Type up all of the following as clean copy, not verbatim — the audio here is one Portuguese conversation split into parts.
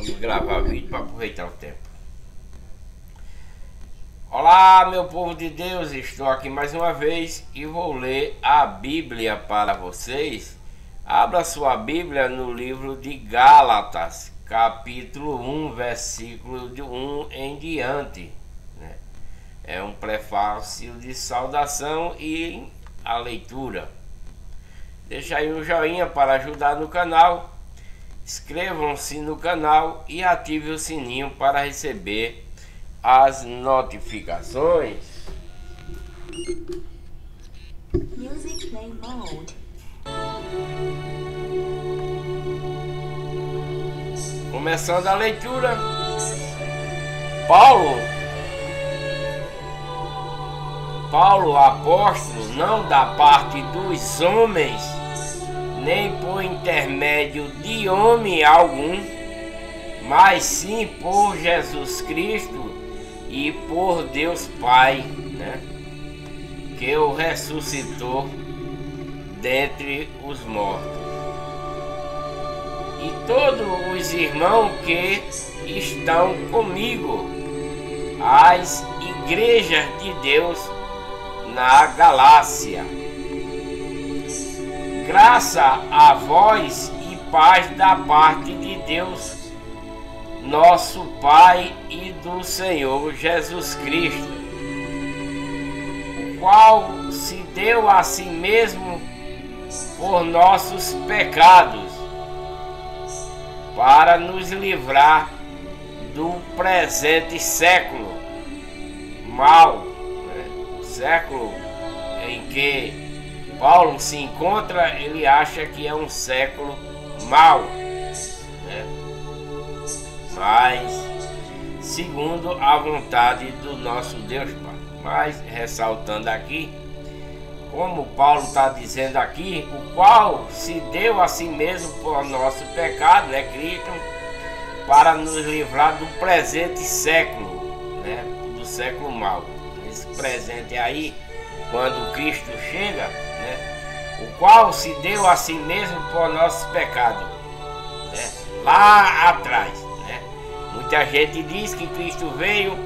de gravar vídeo para aproveitar o tempo. Olá, meu povo de Deus, estou aqui mais uma vez e vou ler a Bíblia para vocês. Abra sua Bíblia no livro de Gálatas, capítulo 1, versículo de 1 em diante, né? É um prefácio de saudação e a leitura. Deixa aí um joinha para ajudar no canal. Inscrevam-se no canal e ative o sininho para receber as notificações. Music play mode. Começando a leitura. Paulo, apóstolo, não da parte dos homens, nem por intermédio de homem algum, mas sim por Jesus Cristo e por Deus Pai, né, que o ressuscitou dentre os mortos. E todos os irmãos que estão comigo, as igrejas de Deus na Galácia. Graça a vós e paz da parte de Deus, nosso Pai, e do Senhor Jesus Cristo, o qual se deu a si mesmo por nossos pecados, para nos livrar do presente século mau, né? O século em que Paulo se encontra, ele acha que é um século mau, né? Mas segundo a vontade do nosso Deus Pai. Mas ressaltando aqui, como Paulo está dizendo aqui, o qual se deu a si mesmo por nosso pecado, né, Cristo, para nos livrar do presente século, né, do século mau. Esse presente aí, quando Cristo chega, né, o qual se deu a si mesmo por nossos pecados, né, lá atrás, né. Muita gente diz que Cristo veio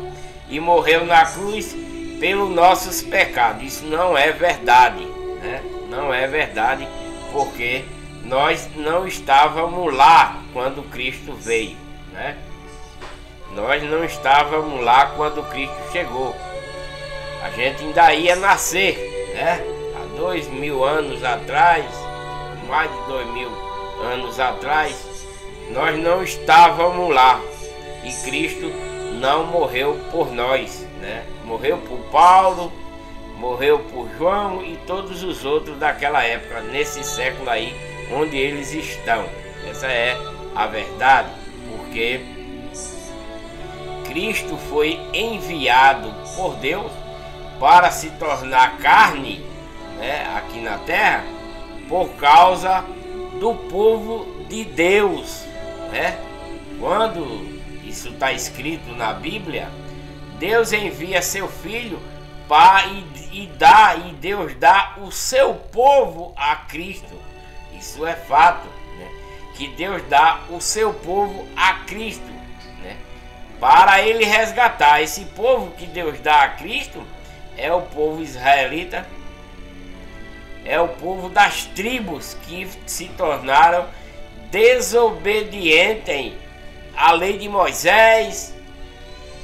e morreu na cruz pelos nossos pecados. Isso não é verdade, né? Não é verdade, porque nós não estávamos lá quando Cristo veio, né? Nós não estávamos lá quando Cristo chegou. A gente ainda ia nascer, né? Há 2000 anos atrás, mais de 2000 anos atrás, nós não estávamos lá e Cristo não morreu por nós, né? Morreu por Paulo, morreu por João e todos os outros daquela época, nesse século aí onde eles estão. Essa é a verdade, porque Cristo foi enviado por Deus para se tornar carne, né, aqui na terra, por causa do povo de Deus, né? Quando isso está escrito na Bíblia, Deus envia seu Filho e Deus dá o seu povo a Cristo. Isso é fato, né? Que Deus dá o seu povo a Cristo, né? Para ele resgatar. Esse povo que Deus dá a Cristo é o povo israelita, é o povo das tribos que se tornaram desobedientes à lei de Moisés,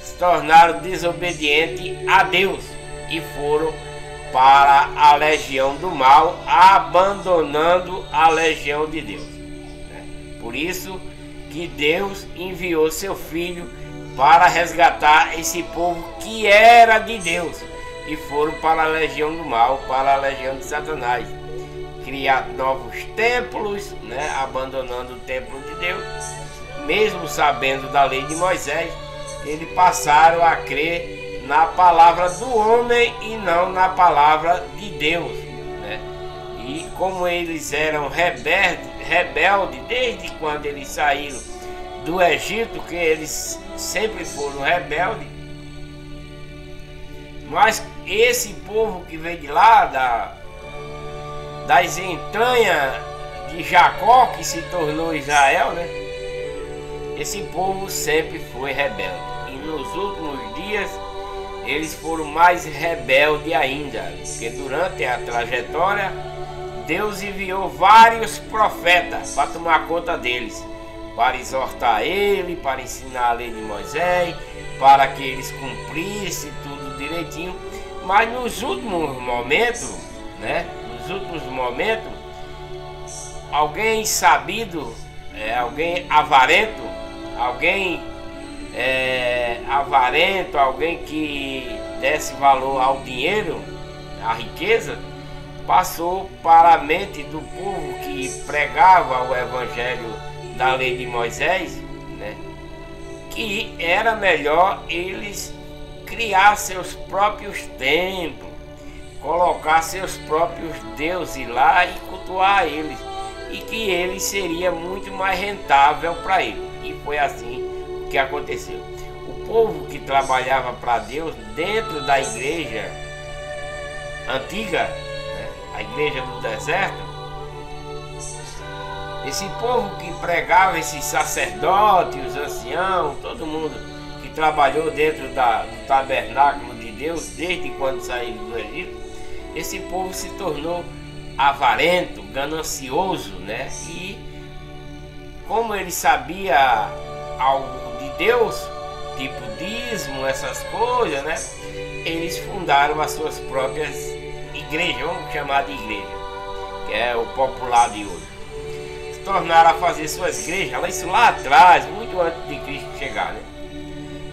se tornaram desobedientes a Deus e foram para a legião do mal, abandonando a legião de Deus, né? Por isso que Deus enviou seu Filho para resgatar esse povo que era de Deus e foram para a legião do mal, para a legião de Satanás, criar novos templos, né? Abandonando o templo de Deus, mesmo sabendo da lei de Moisés. Eles passaram a crer na palavra do homem e não na palavra de Deus, né? E como eles eram rebeldes desde quando eles saíram do Egito, que eles sempre foram rebeldes, mas esse povo que veio de lá, das entranhas de Jacó, que se tornou Israel, né? esse povo sempre foi rebelde. E nos últimos dias eles foram mais rebeldes ainda, porque durante a trajetória Deus enviou vários profetas para tomar conta deles, para exortar ele, para ensinar a lei de Moisés, para que eles cumprissem tudo direitinho. Mas nos últimos momentos, alguém sabido, alguém avarento, alguém que desse valor ao dinheiro, à riqueza, passou para a mente do povo que pregava o evangelho da lei de Moisés, né, que era melhor eles criar seus próprios templos, colocar seus próprios deuses lá e cultuar eles, e que ele seria muito mais rentável para ele. E foi assim que aconteceu. O povo que trabalhava para Deus dentro da igreja antiga, né, a igreja do deserto, esse povo que pregava, esses sacerdotes, os anciãos, todo mundo que trabalhou dentro do tabernáculo de Deus desde quando saíram do Egito, esse povo se tornou avarento, ganancioso, né? E como ele sabia algo de Deus, tipo dízimo, essas coisas, né? Eles fundaram as suas próprias igrejas, vamos chamar de igreja, que é o popular de hoje. Se tornaram a fazer suas igrejas, isso lá atrás, muito antes de Cristo chegar, né?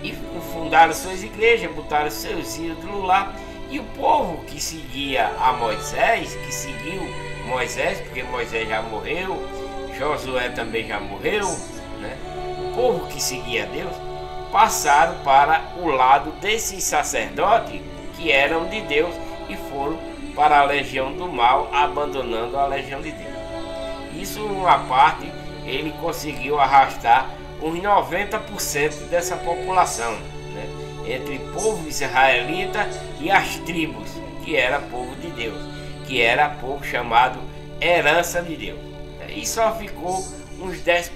E fundaram suas igrejas, botaram seus ídolos lá. E o povo que seguia a Moisés, que seguiu Moisés, porque Moisés já morreu, Josué também já morreu, né? O povo que seguia Deus passaram para o lado desses sacerdotes que eram de Deus e foram para a legião do mal, abandonando a legião de Deus. Isso, uma parte, ele conseguiu arrastar uns 90% dessa população, né, entre povo israelita e as tribos, que era povo de Deus, que era povo chamado herança de Deus. E só ficou uns 10%,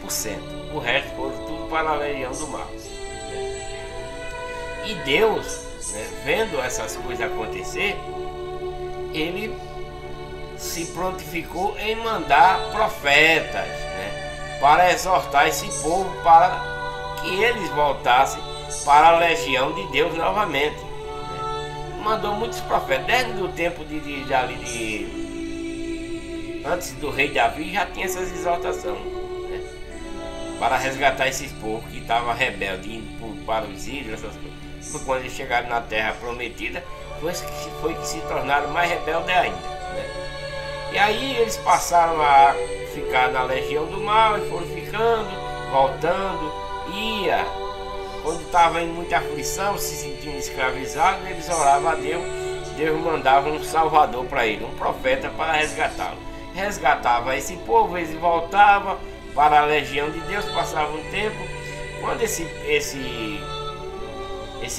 o resto foram tudo para a legião do mal. E Deus, né, vendo essas coisas acontecer, ele se prontificou em mandar profetas, né, para exortar esse povo para que eles voltassem para a legião de Deus novamente, né. Mandou muitos profetas, desde o tempo antes do rei Davi já tinha essas exortações, né, para resgatar esses povos que estavam rebeldes, indo para os ídolos, essas coisas. Quando eles chegaram na terra prometida, foi que se tornaram mais rebeldes ainda, né? E aí eles passaram a ficar na legião do mal e foram ficando, voltando, quando estava em muita aflição, se sentindo escravizados, eles oravam a Deus, Deus mandava um salvador para ele, um profeta para resgatá-lo. Resgatava esse povo, eles voltavam para a legião de Deus, passava um tempo, quando esse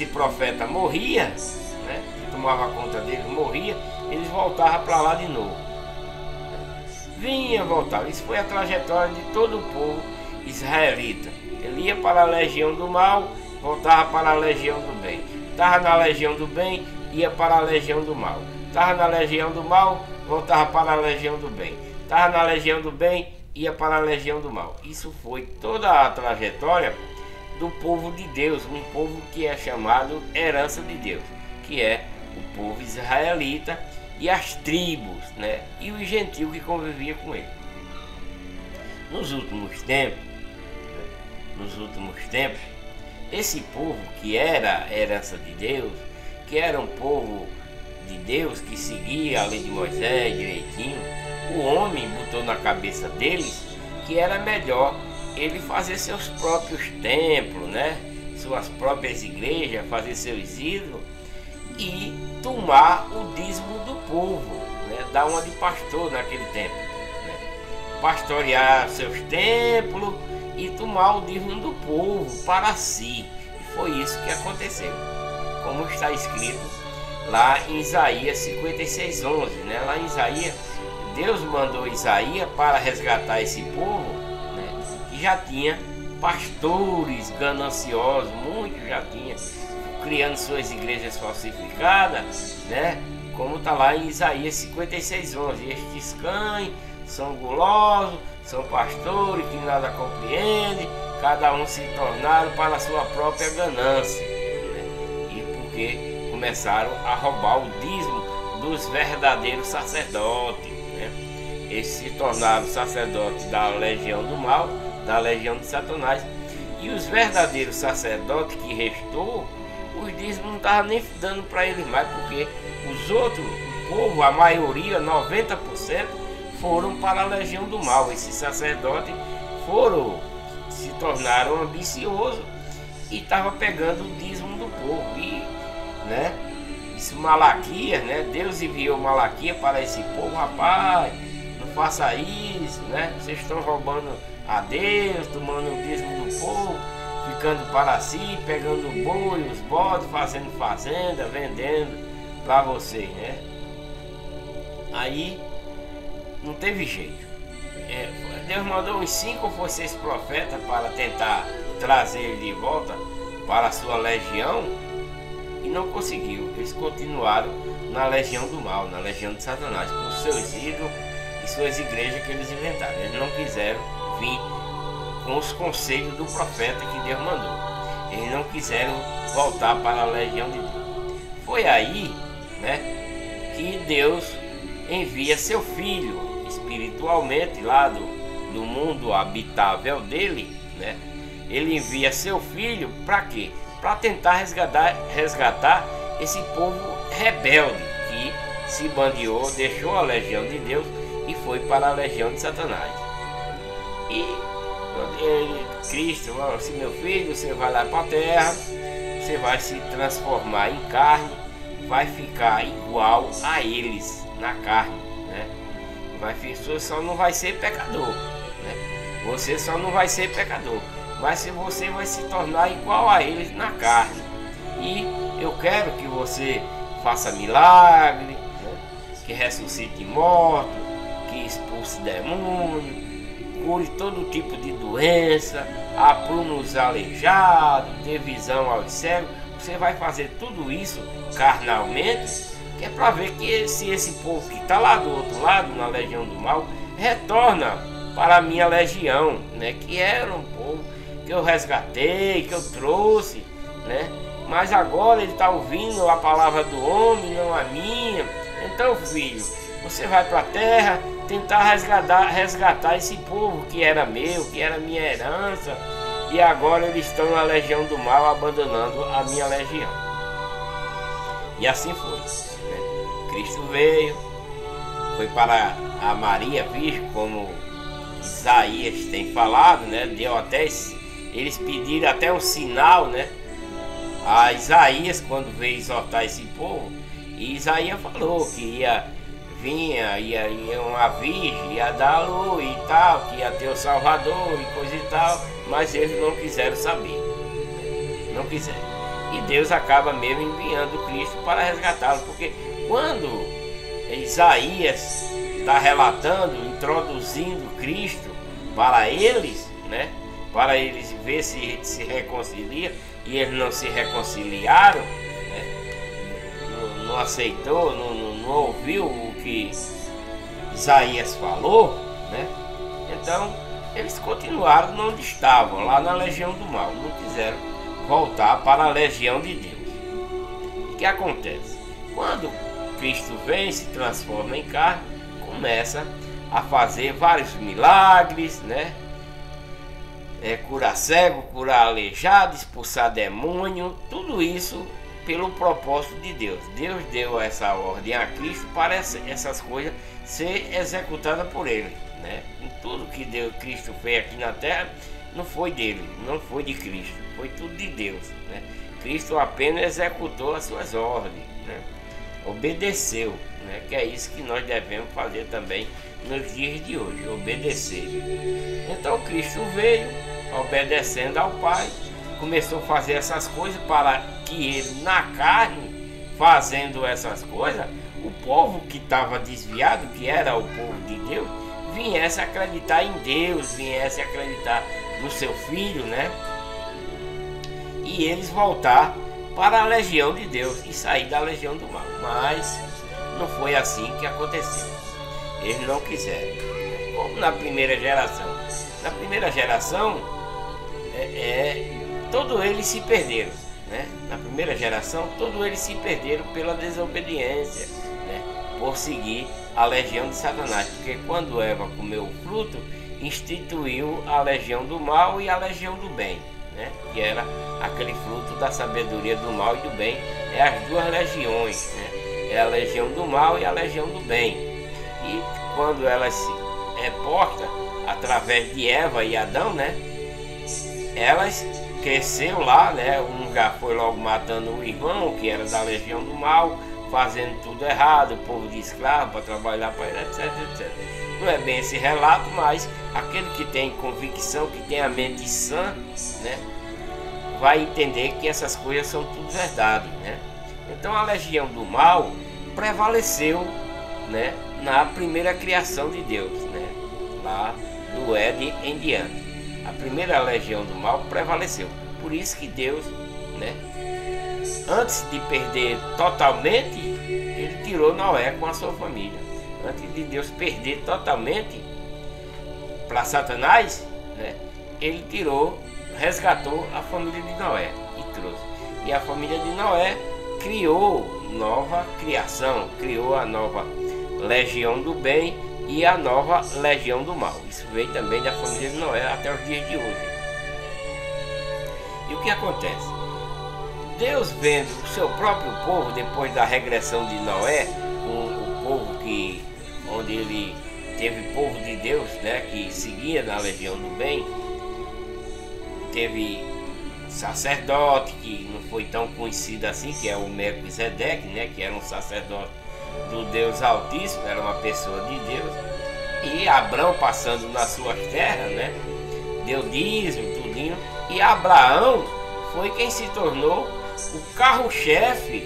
profeta morria, né, que tomava conta dele, morria, eles voltavam para lá de novo. Vinha, voltava. Isso foi a trajetória de todo o povo israelita. Ele ia para a legião do mal, voltava para a legião do bem. Estava na legião do bem, ia para a legião do mal. Estava na legião do mal, voltava para a legião do bem. Estava na legião do bem, ia para a legião do mal. Isso foi toda a trajetória do povo de Deus, um povo que é chamado herança de Deus, que é o povo israelita e as tribos, né, e os gentios que conviviam com ele. Nos últimos tempos, esse povo que era herança de Deus, que era um povo de Deus que seguia a lei de Moisés direitinho, o homem botou na cabeça deles que era melhor ele fazer seus próprios templos, né, suas próprias igrejas, fazer seus ídolos e tomar o dízimo do povo, né, dar uma de pastor naquele tempo, né, pastorear seus templos e tomar o dízimo do povo para si. E foi isso que aconteceu, como está escrito lá em Isaías 56:11, né? Lá em Isaías, Deus mandou Isaías para resgatar esse povo, né, que já tinha pastores gananciosos, muitos já tinham, criando suas igrejas falsificadas, né? Como está lá em Isaías 56:11. Estes cães são gulosos, são pastores que nada compreendem, cada um se tornaram para a sua própria ganância, né? E porque começaram a roubar o dízimo dos verdadeiros sacerdotes, né? Eles se tornaram sacerdotes da legião do mal, da legião de Satanás. E os verdadeiros sacerdotes que restou, os dízimos não estavam nem dando para eles mais, porque os outros, o povo, a maioria, 90%, foram para a legião do mal. Esses sacerdotes se tornaram ambiciosos e estavam pegando o dízimo do povo. E, né, isso Malaquias, né, Deus enviou Malaquias para esse povo: rapaz, não faça isso, né? Vocês estão roubando a Deus, tomando o dízimo do povo, ficando para si, pegando o boi, os bodes, fazendo fazenda, vendendo para vocês, né? Aí não teve jeito. Deus mandou uns 5 ou 6 profetas para tentar trazer ele de volta para a sua legião e não conseguiu. Eles continuaram na legião do mal, na legião de Satanás, com seus ídolos e suas igrejas que eles inventaram. Eles não quiseram vir com os conselhos do profeta que Deus mandou. Eles não quiseram voltar para a legião de Deus. Foi aí, né, que Deus envia seu filho espiritualmente lá do mundo habitável dele, né? Ele envia seu filho para quê? Para tentar resgatar esse povo rebelde que se bandeou, deixou a legião de Deus e foi para a legião de Satanás. E Cristo falou assim: meu filho, você vai lá para a terra, você vai se transformar em carne, vai ficar igual a eles na carne, né? Você só não vai ser pecador, né? Você só não vai ser pecador, mas você vai se tornar igual a eles na carne. E eu quero que você faça milagre, né? Que ressuscite morto, que expulse demônio, cure todo tipo de doença, aprume os aleijados, dê visão aos cegos. Você vai fazer tudo isso carnalmente, que é para ver que se esse povo que está lá do outro lado, na legião do mal, retorna para a minha legião, né? Que era um povo que eu resgatei, que eu trouxe, né? Mas agora ele está ouvindo a palavra do homem, não a minha. Então, filho, você vai para a terra tentar resgatar esse povo que era meu, que era minha herança, e agora eles estão na legião do mal, abandonando a minha legião. E assim foi, né? Cristo veio, foi para a Maria Virgem, como Isaías tem falado, né? Deu até eles pediram até um sinal, né? A Isaías, quando veio exortar esse povo, e Isaías falou que ia uma virgem, ia dar a luz e tal, que ia ter o Salvador e coisa e tal, mas eles não quiseram saber, não quiseram. E Deus acaba mesmo enviando Cristo para resgatá-lo, porque quando Isaías está relatando, introduzindo Cristo para eles, né, para eles ver se reconcilia, e eles não se reconciliaram, né, não aceitou, não ouviu o que Isaías falou, né? Então eles continuaram onde estavam, lá na legião do mal, não quiseram voltar para a legião de Deus. O que acontece? Quando Cristo vem, se transforma em carne, começa a fazer vários milagres, né? Curar cego, curar aleijado, expulsar demônio, tudo isso pelo propósito de Deus. Deus deu essa ordem a Cristo para essas coisas ser executadas por ele, né? Em tudo que Cristo fez aqui na terra não foi dele, não foi de Cristo, foi tudo de Deus, né? Cristo apenas executou as suas ordens, né? Obedeceu, né? Que é isso que nós devemos fazer também nos dias de hoje, obedecer. Então Cristo veio obedecendo ao Pai, começou a fazer essas coisas para que ele, na carne, fazendo essas coisas, o povo que estava desviado, que era o povo de Deus, viesse acreditar em Deus, viesse acreditar no seu filho, né? E eles voltar para a legião de Deus e sair da legião do mal. Mas não foi assim que aconteceu. Eles não quiseram. Como na primeira geração. Na primeira geração, todos eles se perderam, né? Na primeira geração, todos eles se perderam pela desobediência, né? Por seguir a legião de Satanás. Porque quando Eva comeu o fruto, instituiu a legião do mal e a legião do bem, né? Que era aquele fruto da sabedoria do mal e do bem. É as duas legiões, né? É a legião do mal e a legião do bem. E quando elas se reportam através de Eva e Adão, né? Elas cresceu lá, né? Um já foi logo matando o irmão, que era da legião do mal, fazendo tudo errado, o povo de escravo para trabalhar para ele, etc, etc. Não é bem esse relato, mas aquele que tem convicção, que tem a mente sã, né? Vai entender que essas coisas são tudo verdade, né? Então a legião do mal prevaleceu, né? Na primeira criação de Deus, né? Lá do Éden em diante. A primeira legião do mal prevaleceu. Por isso que Deus, né, antes de perder totalmente, ele tirou Noé com a sua família. Antes de Deus perder totalmente para Satanás, né, ele resgatou a família de Noé e trouxe. E a família de Noé criou nova criação, criou a nova legião do bem e a nova legião do mal. Isso veio também da família de Noé até os dias de hoje. E o que acontece? Deus, vendo o seu próprio povo, depois da regressão de Noé, o povo onde ele teve povo de Deus, né, que seguia na legião do bem, teve sacerdote que não foi tão conhecido assim, que é o Melquisedeque, né, que era um sacerdote do Deus Altíssimo, era uma pessoa de Deus. E Abrão passando nas suas terras, né, deu dízimo, tudinho. E Abraão foi quem se tornou o carro-chefe,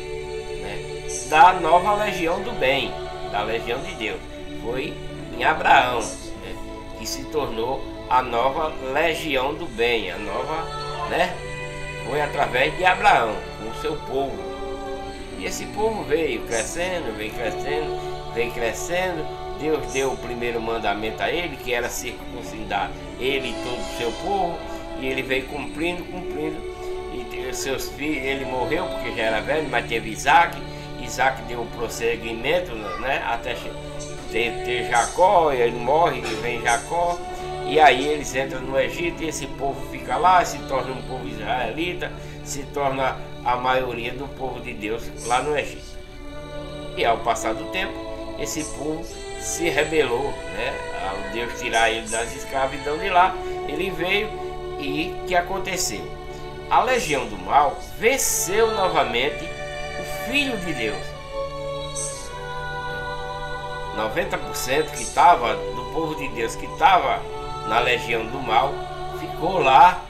né, da nova legião do bem, da legião de Deus. Foi em Abraão, né, que se tornou a nova legião do bem, a nova, né, foi através de Abraão, com o seu povo. E esse povo veio crescendo, veio crescendo, veio crescendo. Deus deu o primeiro mandamento a ele, que era circuncidar ele e todo o seu povo. E ele veio cumprindo. E seus filhos, ele morreu porque já era velho, mas teve Isaac. Isaac deu o prosseguimento, né, até ter Jacó. E ele morre e vem Jacó. E aí eles entram no Egito e esse povo fica lá, se torna um povo israelita, se torna a maioria do povo de Deus lá no Egito. E ao passar do tempo, esse povo se rebelou, né? Ao Deus tirar ele das escravidão de lá, ele veio e o que aconteceu? A legião do mal venceu novamente o Filho de Deus. 90% que estava do povo de Deus, que estava na legião do mal, ficou lá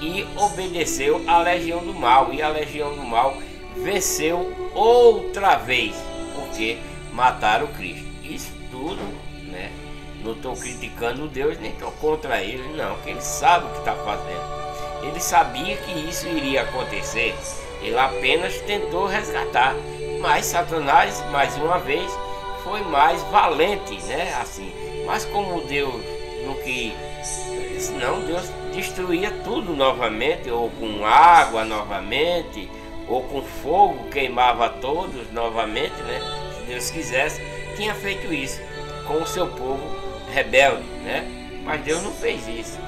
e obedeceu à legião do mal. E a legião do mal venceu outra vez, porque mataram Cristo. Isso tudo, né? Não estou criticando Deus, nem estou contra ele, não, porque ele sabe o que está fazendo. Ele sabia que isso iria acontecer. Ele apenas tentou resgatar. Mas Satanás, mais uma vez, foi mais valente, né? Assim. Mas como Deus não quis, senão Deus destruía tudo novamente, ou com água novamente, ou com fogo queimava todos novamente, né? Se Deus quisesse, tinha feito isso com o seu povo rebelde, né? Mas Deus não fez isso.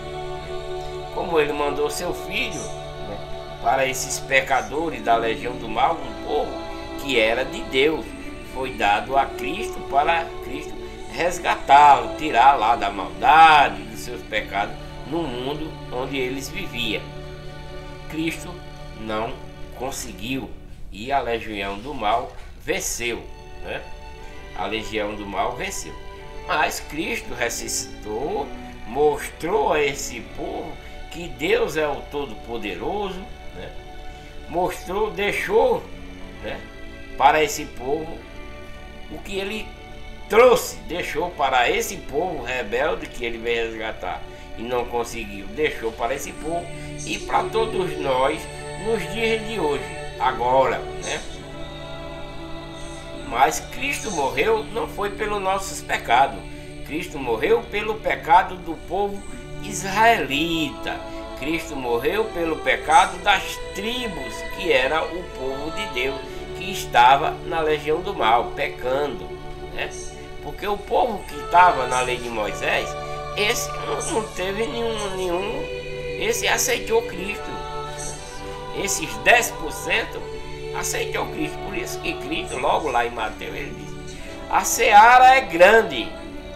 Como ele mandou seu filho, né, para esses pecadores da legião do mal, um povo que era de Deus, foi dado a Cristo para Cristo resgatá-lo, tirar lá da maldade, dos seus pecados, no mundo onde eles viviam. Cristo não conseguiu e a legião do mal venceu, né? A legião do mal venceu. Mas Cristo ressuscitou, mostrou a esse povo que Deus é o Todo-Poderoso, né? Mostrou, deixou, né, para esse povo o que ele trouxe, deixou para esse povo rebelde que ele veio resgatar. e não conseguiu, deixou para esse povo e para todos nós nos dias de hoje, agora, né? Mas Cristo morreu não foi pelos nossos pecados. Cristo morreu pelo pecado do povo israelita. Cristo morreu pelo pecado das tribos, que era o povo de Deus, que estava na legião do mal, pecando, né? Porque o povo que estava na lei de Moisés, esse não teve nenhum, esse aceitou Cristo. Esses 10% aceitou Cristo. Por isso que Cristo, logo lá em Mateus, ele diz: a seara é grande,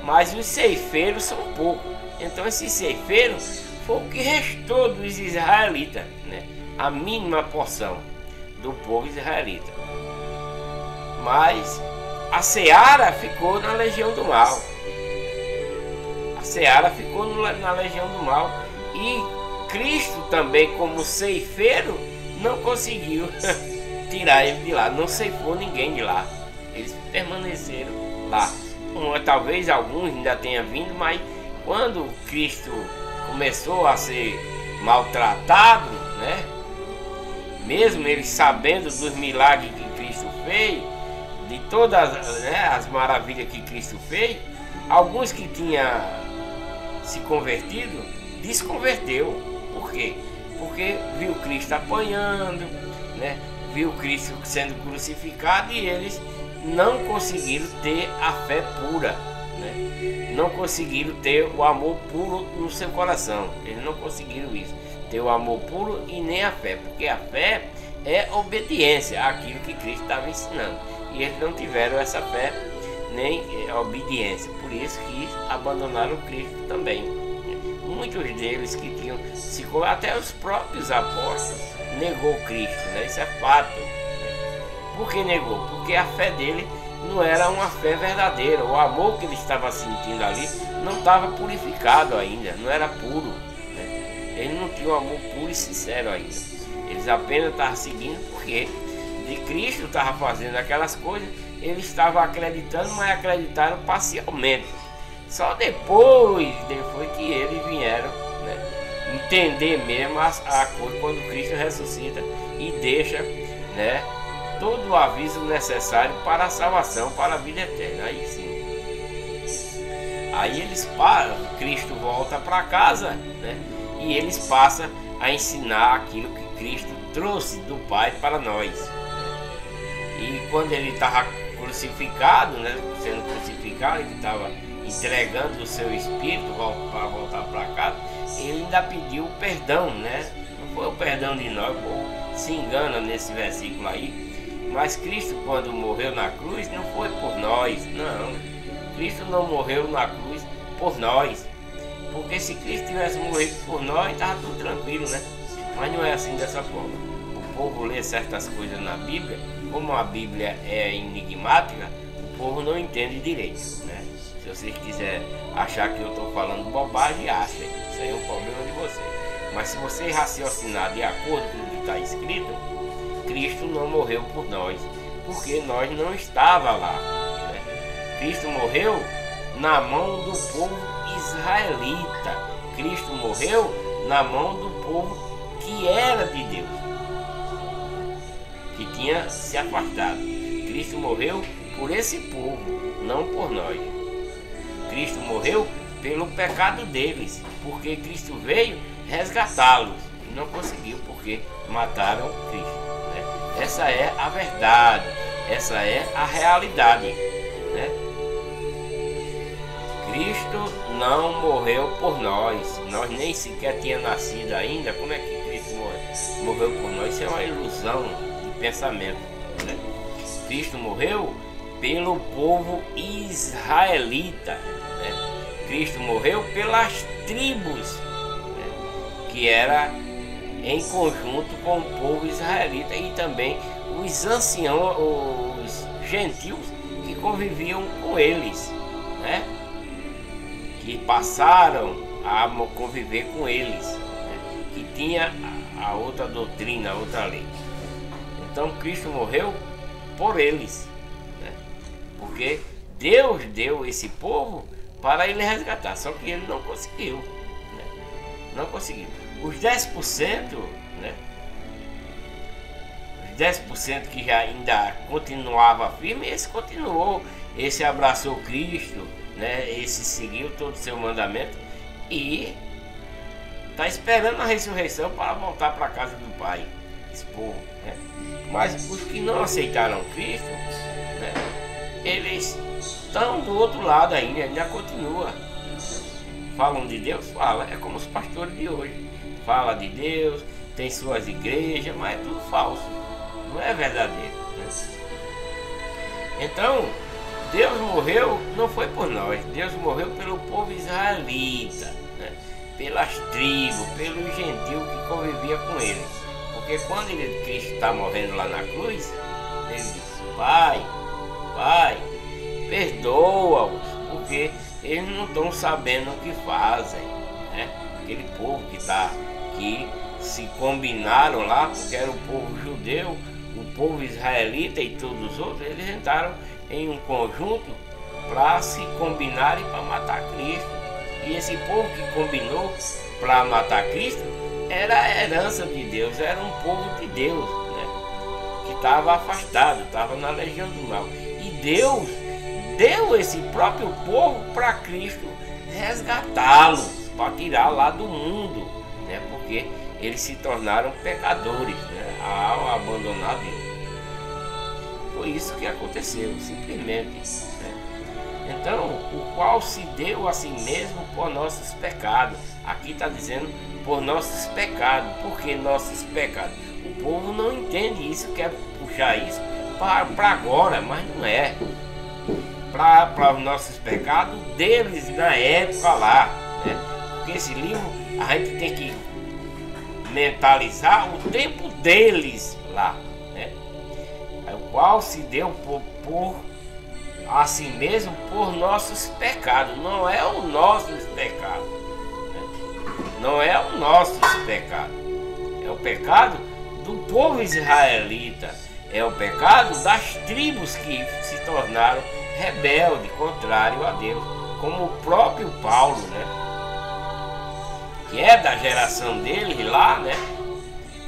mas os ceifeiros são poucos. Então esse ceifeiro foi o que restou dos israelitas, né? A mínima porção do povo israelita. Mas a seara ficou na legião do mal. A seara ficou na legião do mal. E Cristo também, como ceifeiro, não conseguiu tirar ele de lá. Não ceifou ninguém de lá. Eles permaneceram lá. Talvez alguns ainda tenham vindo, mas quando Cristo começou a ser maltratado, né? Mesmo eles sabendo dos milagres que Cristo fez, de todas, né, as maravilhas que Cristo fez, alguns que tinham se convertido, desconverteu. Por quê? Porque viu Cristo apanhando, né? Viu Cristo sendo crucificado e eles não conseguiram ter a fé pura, né? Não conseguiram ter o amor puro no seu coração. Eles não conseguiram isso, ter o amor puro e nem a fé, porque a fé é obediência àquilo que Cristo estava ensinando, e eles não tiveram essa fé nem obediência, por isso que abandonaram Cristo também. Muitos deles que tinham até os próprios apóstolos negou Cristo, né? Isso é fato, né? Por que negou? Porque a fé dele não era uma fé verdadeira. O amor que ele estava sentindo ali não estava purificado ainda, não era puro, né? Ele não tinha um amor puro e sincero ainda. Eles apenas estavam seguindo porque de Cristo estava fazendo aquelas coisas, eles estavam acreditando, mas acreditaram parcialmente. Só depois que eles vieram, né, entender mesmo a coisa, quando Cristo ressuscita e deixa, né, todo o aviso necessário para a salvação, para a vida eterna. Aí sim, aí eles param, Cristo volta para casa, né, e eles passam a ensinar aquilo que Cristo trouxe do Pai para nós. E quando ele estava crucificado, né, sendo crucificado, ele estava entregando o seu espírito para voltar para casa, ele ainda pediu perdão, né? Não foi o perdão de nós, o povo se engana nesse versículo aí. Mas Cristo, quando morreu na cruz, não foi por nós, não. Cristo não morreu na cruz por nós, porque se Cristo tivesse morrido por nós, estava tudo tranquilo, né? Mas não é assim dessa forma. O povo lê certas coisas na Bíblia, como a Bíblia é enigmática, o povo não entende direito, né? Se vocês quiserem achar que eu estou falando bobagem, achem. Isso aí é um problema de vocês. Mas se você raciocinar de acordo com o que está escrito, Cristo não morreu por nós, porque nós não estávamos lá, né? Cristo morreu na mão do povo israelita. Cristo morreu na mão do povo que era de Deus, que tinha se afastado. Cristo morreu por esse povo, não por nós. Cristo morreu pelo pecado deles, porque Cristo veio resgatá-los e não conseguiu, porque mataram Cristo, né? Essa é a verdade, essa é a realidade, né? Cristo não morreu por nós, nós nem sequer tinha nascido ainda. Como é que Cristo morreu por nós? Isso é uma ilusão de pensamento, né? Cristo morreu pelo povo israelita, né? Cristo morreu pelas tribos, né, que era em conjunto com o povo israelita, e também os anciãos, os gentios que conviviam com eles, né, que passaram a conviver com eles, né, que tinha a outra doutrina, a outra lei. Então Cristo morreu por eles, né, porque Deus deu esse povo para ele resgatar, só que ele não conseguiu, né? Não conseguiu. Os 10%, né? Os 10% que já ainda continuava firme, esse continuou, esse abraçou Cristo, né? Esse seguiu todo o seu mandamento e está esperando a ressurreição para voltar para a casa do Pai, esse povo, né? Mas os que não aceitaram Cristo, né? Eles estão do outro lado ainda continua. Falam de Deus? Fala, é como os pastores de hoje. Fala de Deus, tem suas igrejas, mas é tudo falso, não é verdadeiro, né? Então, Deus morreu, não foi por nós, Deus morreu pelo povo israelita, né? Pelas tribos, pelo gentil que convivia com ele. Porque quando Cristo está morrendo lá na cruz, ele diz: Pai, perdoa-os, porque eles não estão sabendo o que fazem, né? Aquele povo que se combinaram lá, porque era o povo judeu, o povo israelita e todos os outros, eles entraram em um conjunto para se combinarem para matar Cristo. E esse povo que combinou para matar Cristo era a herança de Deus, era um povo de Deus, né? Que estava afastado, estava na legião do mal. E Deus deu esse próprio povo para Cristo resgatá-los, para tirar lá do mundo, né? Porque eles se tornaram pecadores, né? Ao abandonar Deus. Foi isso que aconteceu, simplesmente, né? Então, o qual se deu a si mesmo por nossos pecados. Aqui está dizendo por nossos pecados. Por que nossos pecados? O povo não entende isso, quer puxar isso para agora, mas não é. Para os nossos pecados deles na época lá, né? Porque esse livro a gente tem que mentalizar o tempo deles lá, né? O qual se deu por a si mesmo por nossos pecados. Não é o nossos pecados, né? Não é o nossos pecados, é o pecado do povo israelita, é o pecado das tribos que se tornaram rebelde, contrário a Deus, como o próprio Paulo, né? Que é da geração dele lá, né?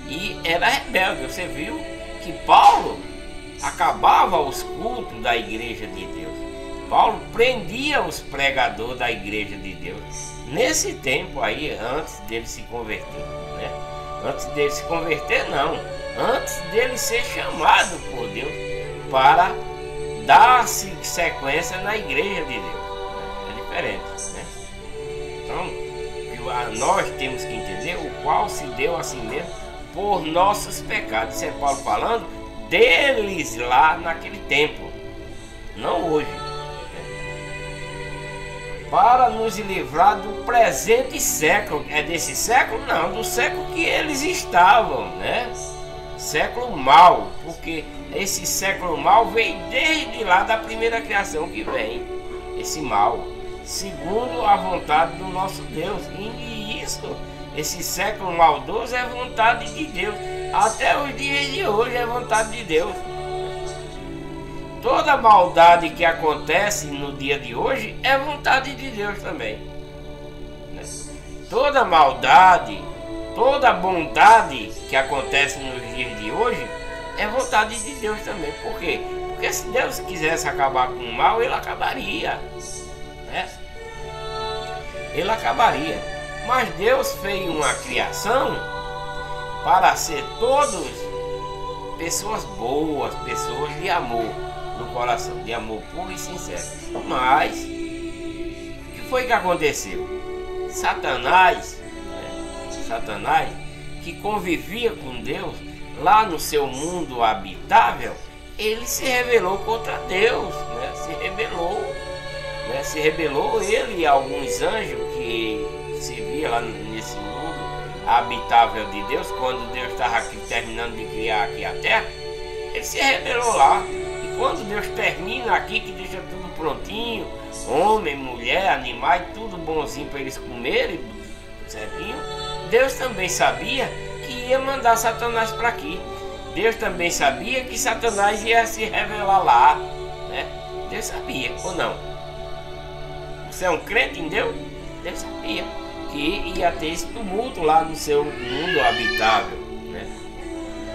E era rebelde. Você viu que Paulo acabava os cultos da igreja de Deus. Paulo prendia os pregadores da igreja de Deus. Nesse tempo aí, antes dele se converter, né? Antes dele se converter, não. Antes dele ser chamado por Deus para dar sequência na igreja de Deus. É diferente, né? Então, nós temos que entender o qual se deu a si mesmo por nossos pecados. Isso é Paulo falando deles lá naquele tempo, não hoje, né? Para nos livrar do presente século. É desse século? Não, do século que eles estavam, né? Século mau, porque esse século mau veio desde lá da primeira criação que vem, esse mal, segundo a vontade do nosso Deus. E isso, esse século maldoso é vontade de Deus. Até os dias de hoje é vontade de Deus. Toda maldade que acontece no dia de hoje é vontade de Deus também, né? Toda maldade, toda bondade que acontece nos dias de hoje é vontade de Deus também. Por quê? Porque se Deus quisesse acabar com o mal, ele acabaria, né? Ele acabaria. Mas Deus fez uma criação para ser todos pessoas boas, pessoas de amor no coração, de amor puro e sincero. Mas o que foi que aconteceu? Satanás, que convivia com Deus lá no seu mundo habitável, ele se rebelou contra Deus, né? Se rebelou ele e alguns anjos que se via lá nesse mundo habitável de Deus, quando Deus estava aqui terminando de criar aqui a terra. Ele se rebelou lá. E quando Deus termina aqui, que deixa tudo prontinho, homem, mulher, animais, tudo bonzinho para eles comerem, certinho, Deus também sabia que ia mandar Satanás para aqui. Deus também sabia que Satanás ia se revelar lá, né? Deus sabia, ou não? Você é um crente em Deus? Deus sabia. que ia ter esse tumulto lá no seu mundo habitável, né?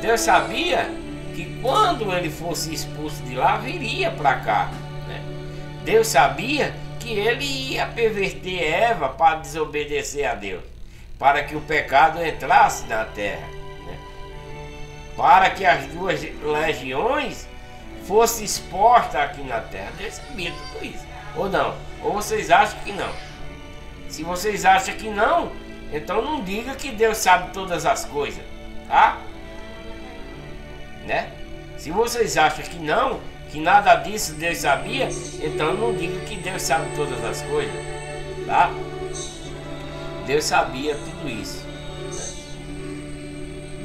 Deus sabia que quando ele fosse expulso de lá, viria para cá, né? Deus sabia que ele ia perverter Eva para desobedecer a Deus, para que o pecado entrasse na terra, né? Para que as duas legiões fossem expostas aqui na terra. Deus sabia tudo isso, ou não? Ou vocês acham que não? Se vocês acham que não, então não diga que Deus sabe todas as coisas, tá? Né? Se vocês acham que não, que nada disso Deus sabia, então não diga que Deus sabe todas as coisas, tá? Deus sabia tudo isso, né?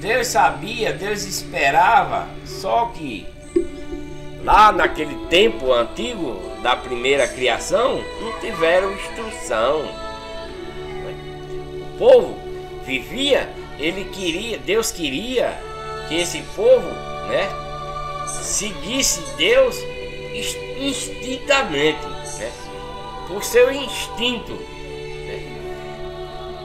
Deus sabia, Deus esperava, só que lá naquele tempo antigo da primeira criação não tiveram instrução. O povo vivia, Deus queria que esse povo, né, seguisse Deus instintamente, né, por seu instinto, né,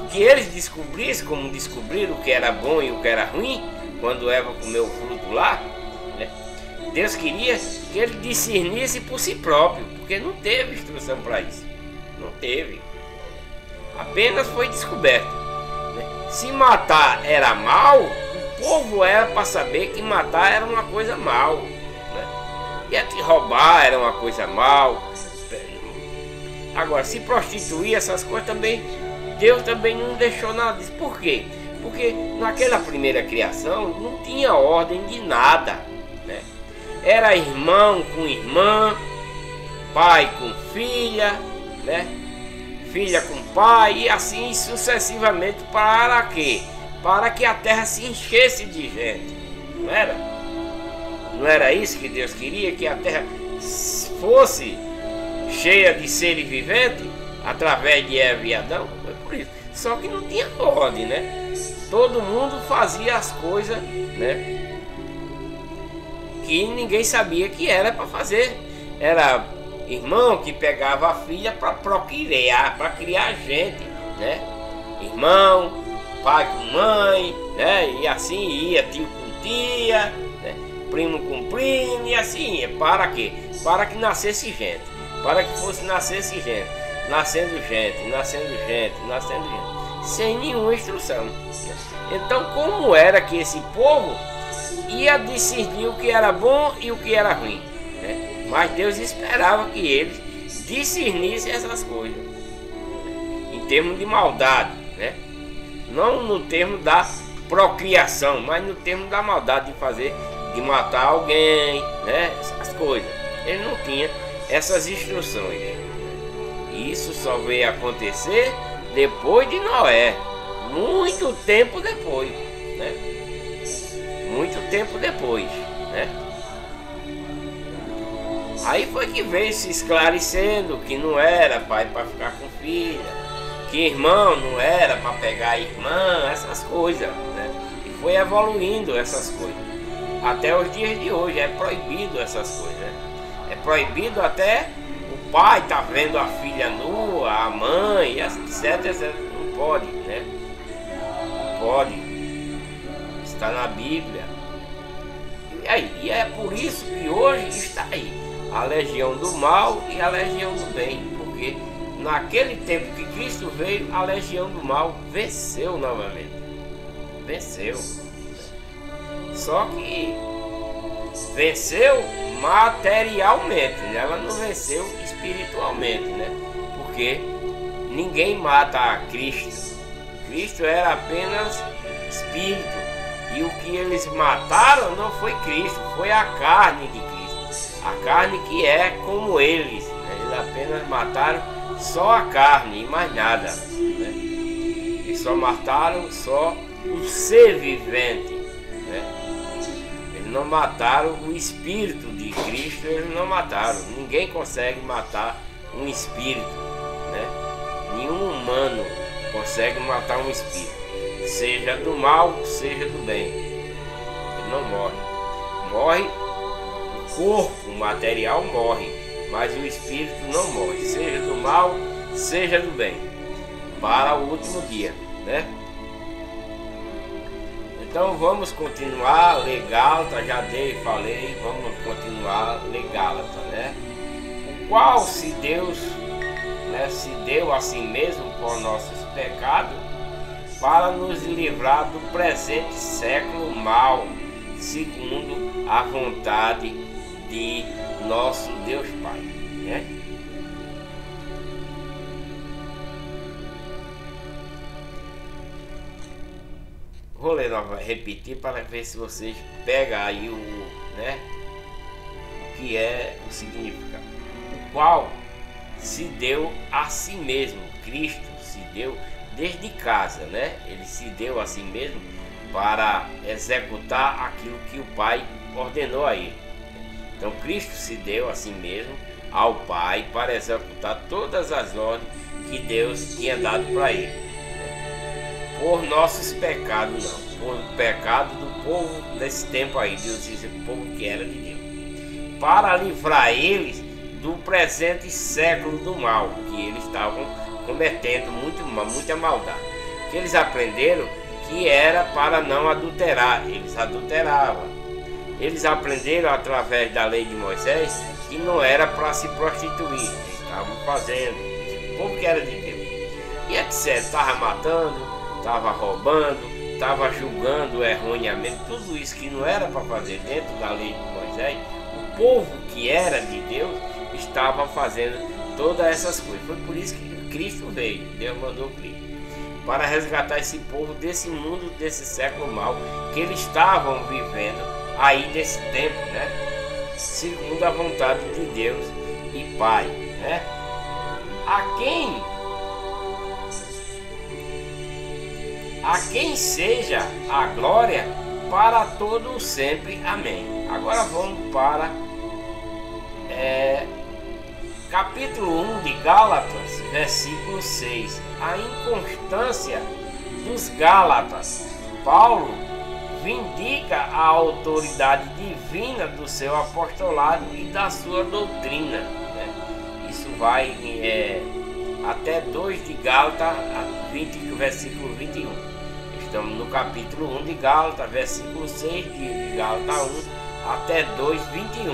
que eles descobrissem, como descobriram o que era bom e o que era ruim quando Eva comeu o fruto lá, né. Deus queria que ele discernisse por si próprio, porque não teve instrução para isso, não teve, apenas foi descoberto, né. Se matar era mal, o povo era para saber que matar era uma coisa mal, né? E que roubar era uma coisa mal. Agora, se prostituir, essas coisas também, Deus também não deixou nada disso. Por quê? Porque naquela primeira criação não tinha ordem de nada, né? Era irmão com irmã, pai com filha, né? Filha com pai, e assim sucessivamente. Para quê? Para que a terra se enchesse de gente, não era? Não era isso que Deus queria? Que a terra fosse cheia de seres viventes através de Eva e Adão? Foi por isso. Só que não tinha ordem, né? Todo mundo fazia as coisas, né, que ninguém sabia que era para fazer. Era irmão que pegava a filha para procriar, para criar gente, né? Irmão, pai com mãe, né? E assim ia, tio com tia, né? Primo com primo, e assim ia. Para quê? Para que nascesse gente, para que nascesse gente, nascendo gente, nascendo gente, nascendo gente, sem nenhuma instrução. Então, como era que esse povo ia discernir o que era bom e o que era ruim, né? Mas Deus esperava que eles discernissem essas coisas, em termos de maldade, né? Não no termo da procriação, mas no termo da maldade de matar alguém, né? Essas coisas. Ele não tinha essas instruções. E isso só veio acontecer depois de Noé, muito tempo depois, né? Muito tempo depois, né? Aí foi que veio se esclarecendo que não era pai para ficar com filha, que irmão não era para pegar irmã, essas coisas, né? E foi evoluindo essas coisas até os dias de hoje. É proibido essas coisas, né? É proibido até o pai tá vendo a filha nua, a mãe, etc, etc. Não pode, né? Não pode. Está na Bíblia. E é por isso que hoje está aí a legião do mal e a legião do bem, porque naquele tempo que Cristo veio, a legião do mal venceu novamente. Venceu. Só que venceu materialmente, né? Ela não venceu espiritualmente, né? Porque ninguém mata a Cristo. Cristo era apenas espírito. E o que eles mataram não foi Cristo, foi a carne de Cristo. A carne que é como eles, né? Eles apenas mataram só a carne e mais nada, né? Eles só mataram só o ser vivente, né? Eles não mataram o espírito de Cristo, eles não mataram. Ninguém consegue matar um espírito, né? Nenhum humano consegue matar um espírito, seja do mal, seja do bem. Ele não morre. Morre o corpo, o material morre, mas o espírito não morre, seja do mal, seja do bem. para o último dia, né? Então vamos continuar, ler Gálatas, já falei, vamos continuar, ler Gálatas, né? O qual se Deus, né, se deu a si mesmo por nossos pecados, para nos livrar do presente século mau, segundo a vontade de nosso Deus Pai, né? Vou ler repetir para ver se vocês pegam aí né, o que é o significado. O qual se deu a si mesmo, Cristo se deu desde casa, né? Ele se deu a si mesmo para executar aquilo que o Pai ordenou a ele. Então Cristo se deu a si mesmo ao Pai para executar todas as ordens que Deus tinha dado para ele. Por nossos pecados, não, por pecado do povo desse tempo aí, Deus diz, o povo que era de Deus, para livrar eles do presente século do mal, que eles estavam cometendo muita maldade, que eles aprenderam que era para não adulterar, eles adulteravam, eles aprenderam através da lei de Moisés que não era para se prostituir, eles estavam fazendo, o povo que era de Deus, e etc, estava matando, estava roubando, estava julgando erroneamente, tudo isso que não era para fazer dentro da lei de Moisés, o povo que era de Deus estava fazendo todas essas coisas. Foi por isso que Cristo veio, Deus mandou Cristo, para resgatar esse povo desse mundo, desse século mau, que eles estavam vivendo aí nesse tempo, né? Segundo a vontade de Deus e Pai, né? A quem seja a glória para todo sempre. Amém. Agora vamos para capítulo 1 de Gálatas, versículo 6. A inconstância dos Gálatas. Paulo vindica a autoridade divina do seu apostolado e da sua doutrina, né? Isso vai até 2 de Gálatas, versículo 21. Estamos no capítulo 1 de Gálatas, versículo 6 de Gálatas 1 até 2, 21.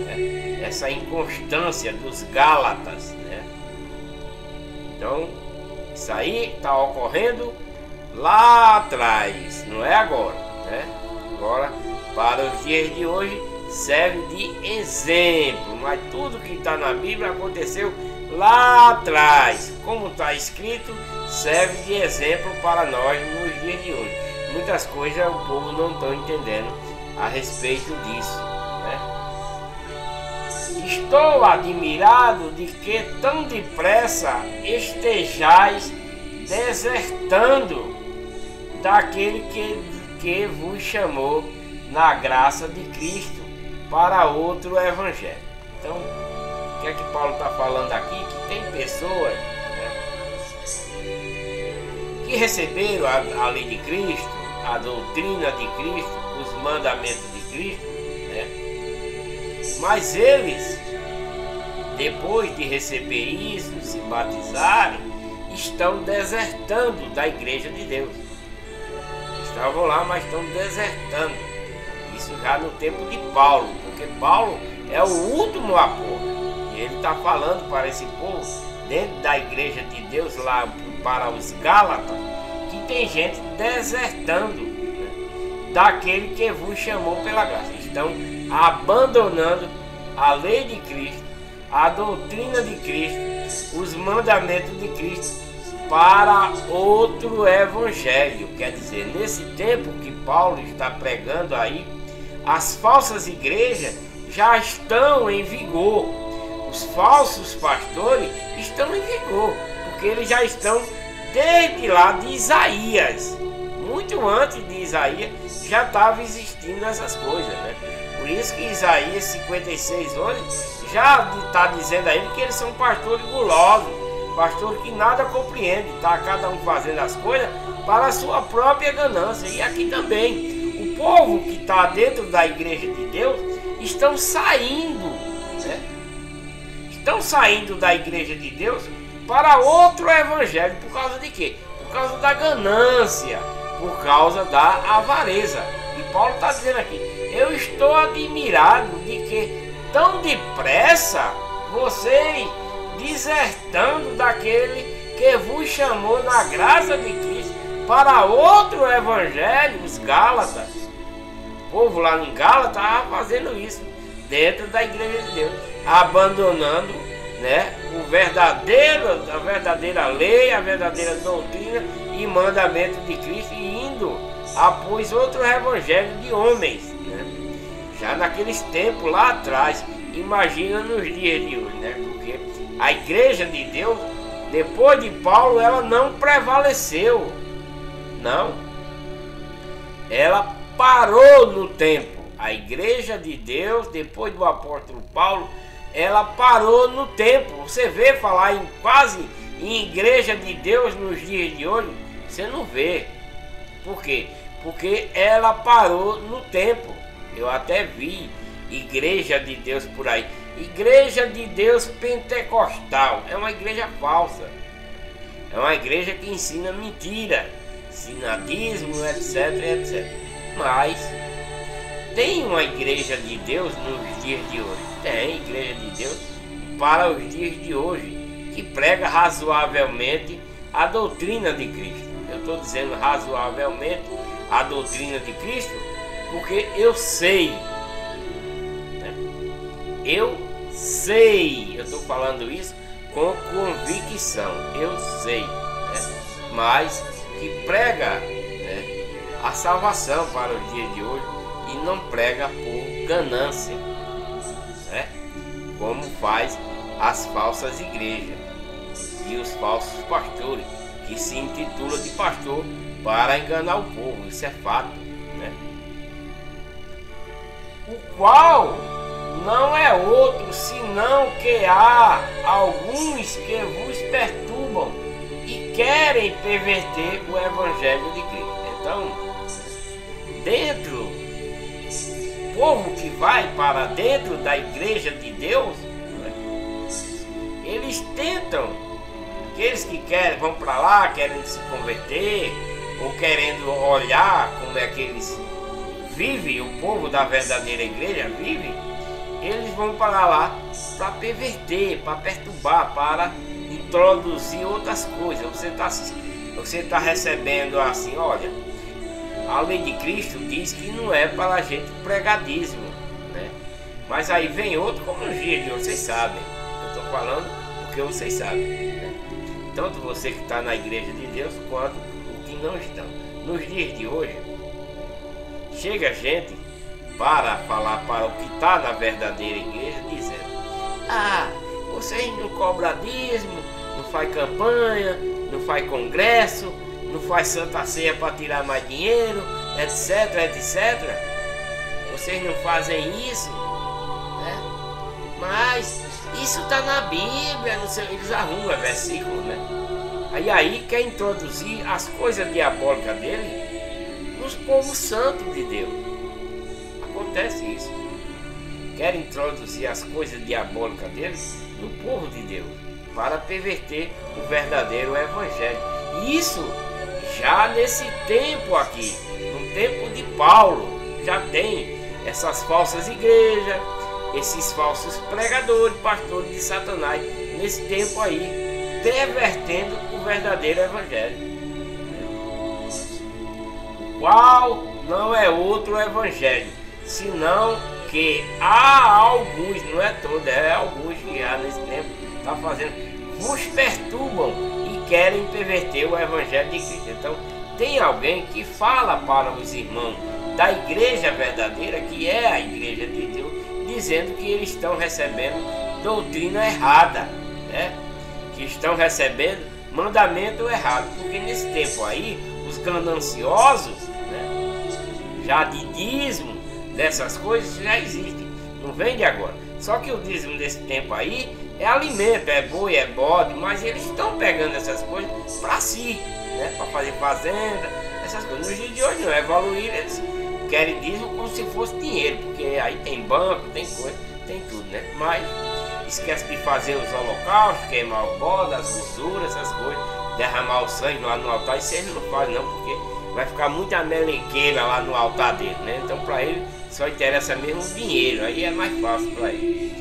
Né? Essa inconstância dos Gálatas. Né? Então, isso aí está ocorrendo lá atrás, não é agora. Né? Agora, para os dias de hoje, serve de exemplo. Mas tudo que está na Bíblia aconteceu lá atrás. Como está escrito, serve de exemplo para nós nos dias de hoje. Muitas coisas o povo não está entendendo a respeito disso, né? Estou admirado de que tão depressa estejais desertando daquele que vos chamou na graça de Cristo para outro evangelho. Então, o que é que Paulo está falando aqui? Que tem pessoas, que receberam a lei de Cristo, a doutrina de Cristo, os mandamentos de Cristo, né? Mas eles, depois de receber isso, se batizarem, estão desertando da igreja de Deus. Estavam lá, mas estão desertando. Isso já no tempo de Paulo, porque Paulo é o último apóstolo. E ele está falando para esse povo, dentro da igreja de Deus, lá para os Gálatas, que tem gente desertando, né, daquele que vos chamou pela graça. Estão abandonando a lei de Cristo, a doutrina de Cristo, os mandamentos de Cristo para outro evangelho. Quer dizer, nesse tempo que Paulo está pregando aí, as falsas igrejas já estão em vigor. Os falsos pastores estão em vigor, porque eles já estão desde lá de Isaías, muito antes de Isaías já estava existindo essas coisas, né? Por isso que Isaías 56 hoje já está dizendo aí que eles são pastores gulosos, pastores que nada compreendem, tá cada um fazendo as coisas para a sua própria ganância. E aqui também, o povo que está dentro da igreja de Deus estão saindo, né? Estão saindo da igreja de Deus para outro evangelho. Por causa de quê? Por causa da ganância, por causa da avareza. E Paulo está dizendo aqui: eu estou admirado de que tão depressa vocês desertando daquele que vos chamou na graça de Cristo para outro evangelho. Os Gálatas, o povo lá em Gálatas estava fazendo isso dentro da igreja de Deus, abandonando, né, a verdadeira lei, a verdadeira doutrina e mandamento de Cristo, e indo após outro evangelho de homens, né? Já naqueles tempos lá atrás. Imagina nos dias de hoje, né? Porque a igreja de Deus, depois de Paulo, ela não prevaleceu, não, ela parou no tempo. A igreja de Deus, depois do apóstolo Paulo, ela parou no tempo. Você vê falar em igreja de Deus nos dias de hoje? Você não vê. Por quê? Porque ela parou no tempo. Eu até vi igreja de Deus por aí. Igreja de Deus pentecostal é uma igreja falsa. É uma igreja que ensina mentira, sinadismo, etc, etc. Mas tem uma igreja de Deus nos dias de hoje. Tem igreja de Deus para os dias de hoje, que prega razoavelmente a doutrina de Cristo. Eu estou dizendo razoavelmente a doutrina de Cristo porque eu sei, né? Eu estou falando isso com convicção, eu sei, né? Mas que prega, né, a salvação para os dias de hoje e não prega por ganância, né? Como faz as falsas igrejas e os falsos pastores, que se intitulam de pastor para enganar o povo. Isso é fato, né? O qual não é outro senão que há alguns que vos perturbam e querem perverter o evangelho de Cristo. Então, o povo que vai para dentro da igreja de Deus, né, eles tentam, aqueles que querem, vão para lá, querem se converter, ou querendo olhar como é que eles vivem, o povo da verdadeira igreja vive, eles vão para lá para perverter, para perturbar, para introduzir outras coisas. Você tá recebendo assim, olha, a lei de Cristo diz que não é para a gente pregadismo, né? Mas aí vem outro, como nos dias de hoje, vocês sabem. Eu estou falando porque vocês sabem, né? Tanto você que está na igreja de Deus, quanto os que não estão. Nos dias de hoje, chega gente para falar para o que está na verdadeira igreja, dizendo: ah, vocês não cobram dízimo, não faz campanha, não faz congresso, não faz santa ceia para tirar mais dinheiro, etc, etc. Vocês não fazem isso, né? Mas isso está na Bíblia, não sei, eles arrumam versículo, né? Aí quer introduzir as coisas diabólicas dele nos povos santos de Deus. Acontece isso. Quer introduzir as coisas diabólicas dele no povo de Deus para perverter o verdadeiro evangelho. Isso já nesse tempo aqui, no tempo de Paulo, já tem essas falsas igrejas, esses falsos pregadores, pastores de Satanás, nesse tempo aí, pervertendo o verdadeiro evangelho, o qual não é outro evangelho, senão que há alguns, não é todos, é alguns que já nesse tempo está fazendo, vos perturbam e querem perverter o evangelho de Cristo. Então tem alguém que fala para os irmãos da igreja verdadeira, que é a igreja de Deus, dizendo que eles estão recebendo doutrina errada, né? Que estão recebendo mandamento errado, porque nesse tempo aí os gananciosos, né, já de dízimo dessas coisas já existem, não vem de agora. Só que o dízimo desse tempo aí é alimento, é boi, é bode, mas eles estão pegando essas coisas para si, né, para fazer fazenda, essas coisas. Nos dias de hoje não, evoluir, eles querem dízimo como se fosse dinheiro, porque aí tem banco, tem coisa, tem tudo, né? Mas esquece de fazer os holocaustos, queimar o bode, as gorduras, essas coisas, derramar o sangue lá no altar. Isso ele não faz não, porque vai ficar muita melenqueira lá no altar dele, né? Então para ele só interessa mesmo o dinheiro, aí é mais fácil para ele.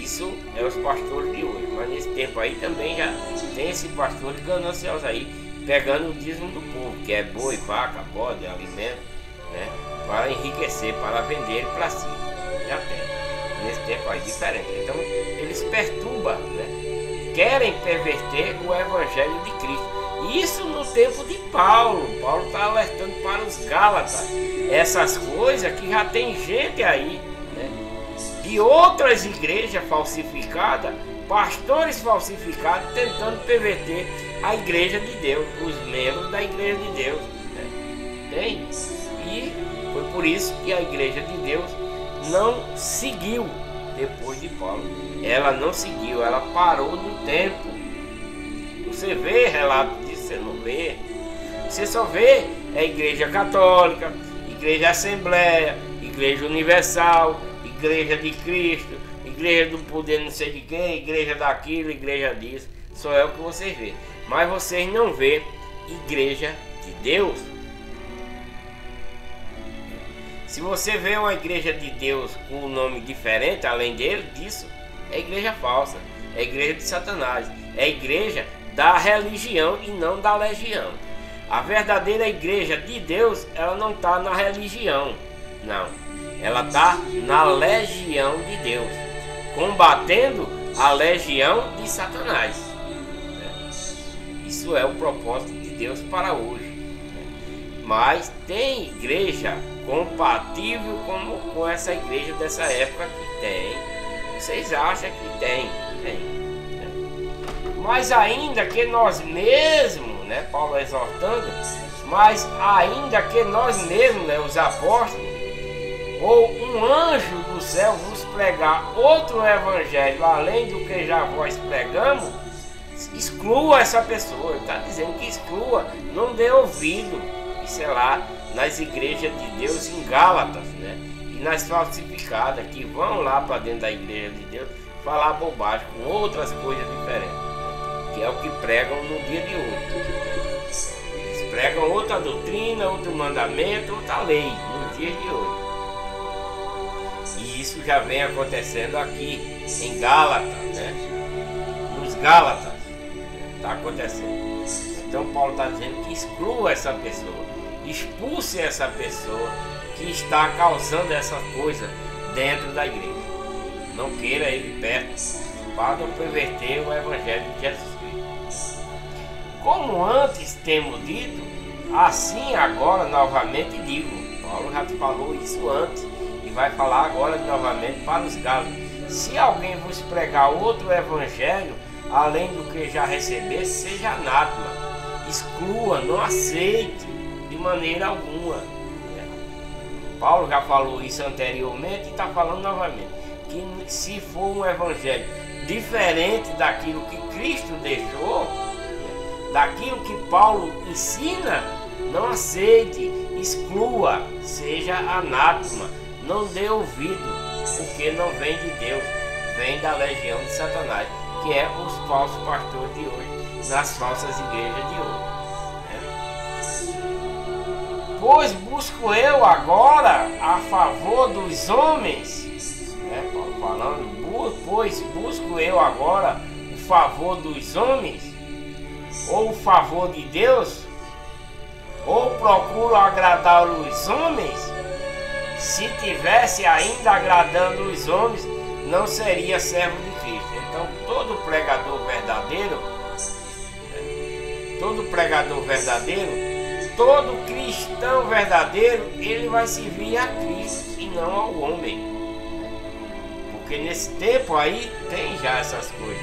Isso é os pastores de hoje, mas nesse tempo aí também já tem esse pastor ganancioso aí, pegando o dízimo do povo, que é boi, vaca, bode, alimento, né? Para enriquecer, para vender para si. Já tem. Nesse tempo aí diferente. Então eles perturbam, né? Querem perverter o evangelho de Cristo. Isso no tempo de Paulo. Paulo está alertando para os Gálatas essas coisas que já tem gente aí, né? De outras igrejas falsificadas, pastores falsificados tentando perverter a igreja de Deus, os membros da igreja de Deus, né? Tem. E foi por isso que a igreja de Deus não seguiu depois de Paulo. Ela não seguiu, ela parou no tempo. Você vê relato disso, você não vê. Você só vê a igreja católica, igreja assembleia, igreja universal, igreja de Cristo, igreja do poder não sei de quem, igreja daquilo, igreja disso. Só é o que vocês vê. Mas vocês não vê igreja de Deus. Se você vê uma igreja de Deus com um nome diferente, além disso, é igreja falsa, é igreja de Satanás, é igreja da religião e não da legião. A verdadeira igreja de Deus, ela não está na religião, não. Ela está na legião de Deus, combatendo a legião de Satanás. Isso é o propósito de Deus para hoje. Mas tem igreja compatível com essa igreja dessa época que tem. Vocês acham que tem? Tem. Mas ainda que nós mesmos, né, Paulo exortando, mas ainda que nós mesmos, né, os apóstolos, ou um anjo do céu vos pregar outro evangelho além do que já vós pregamos, exclua essa pessoa. Ele está dizendo que exclua, não dê ouvido. Isso é lá nas igrejas de Deus em Gálatas, né? E nas falsificadas que vão lá para dentro da igreja de Deus falar bobagem com outras coisas diferentes, né? Que é o que pregam no dia de hoje. Eles pregam outra doutrina, outro mandamento, outra lei nos dias de hoje. E isso já vem acontecendo aqui em Gálatas, né? Nos Gálatas está acontecendo. Então Paulo está dizendo que exclua essa pessoa, expulse essa pessoa que está causando essa coisa dentro da igreja. Não queira ele perto para não perverter o evangelho de Jesus Cristo. Como antes temos dito, assim agora novamente digo. Paulo já falou isso antes e vai falar agora novamente para os Gálatas. Se alguém vos pregar outro evangelho além do que já recebesse, seja anátema. Exclua, não aceite de maneira alguma. Paulo já falou isso anteriormente e está falando novamente, que se for um evangelho diferente daquilo que Cristo deixou, daquilo que Paulo ensina, não aceite, exclua, seja anátema, não dê ouvido, porque não vem de Deus, vem da legião de Satanás, que é os falsos pastores de hoje, nas falsas igrejas de hoje. Pois busco eu agora a favor dos homens, Paulo falando, pois busco eu agora o favor dos homens, ou o favor de Deus, ou procuro agradar os homens. Se tivesse ainda agradando os homens, não seria servo de Cristo. Então todo pregador verdadeiro, todo cristão verdadeiro, ele vai servir a Cristo e não ao homem. Porque nesse tempo aí tem já essas coisas.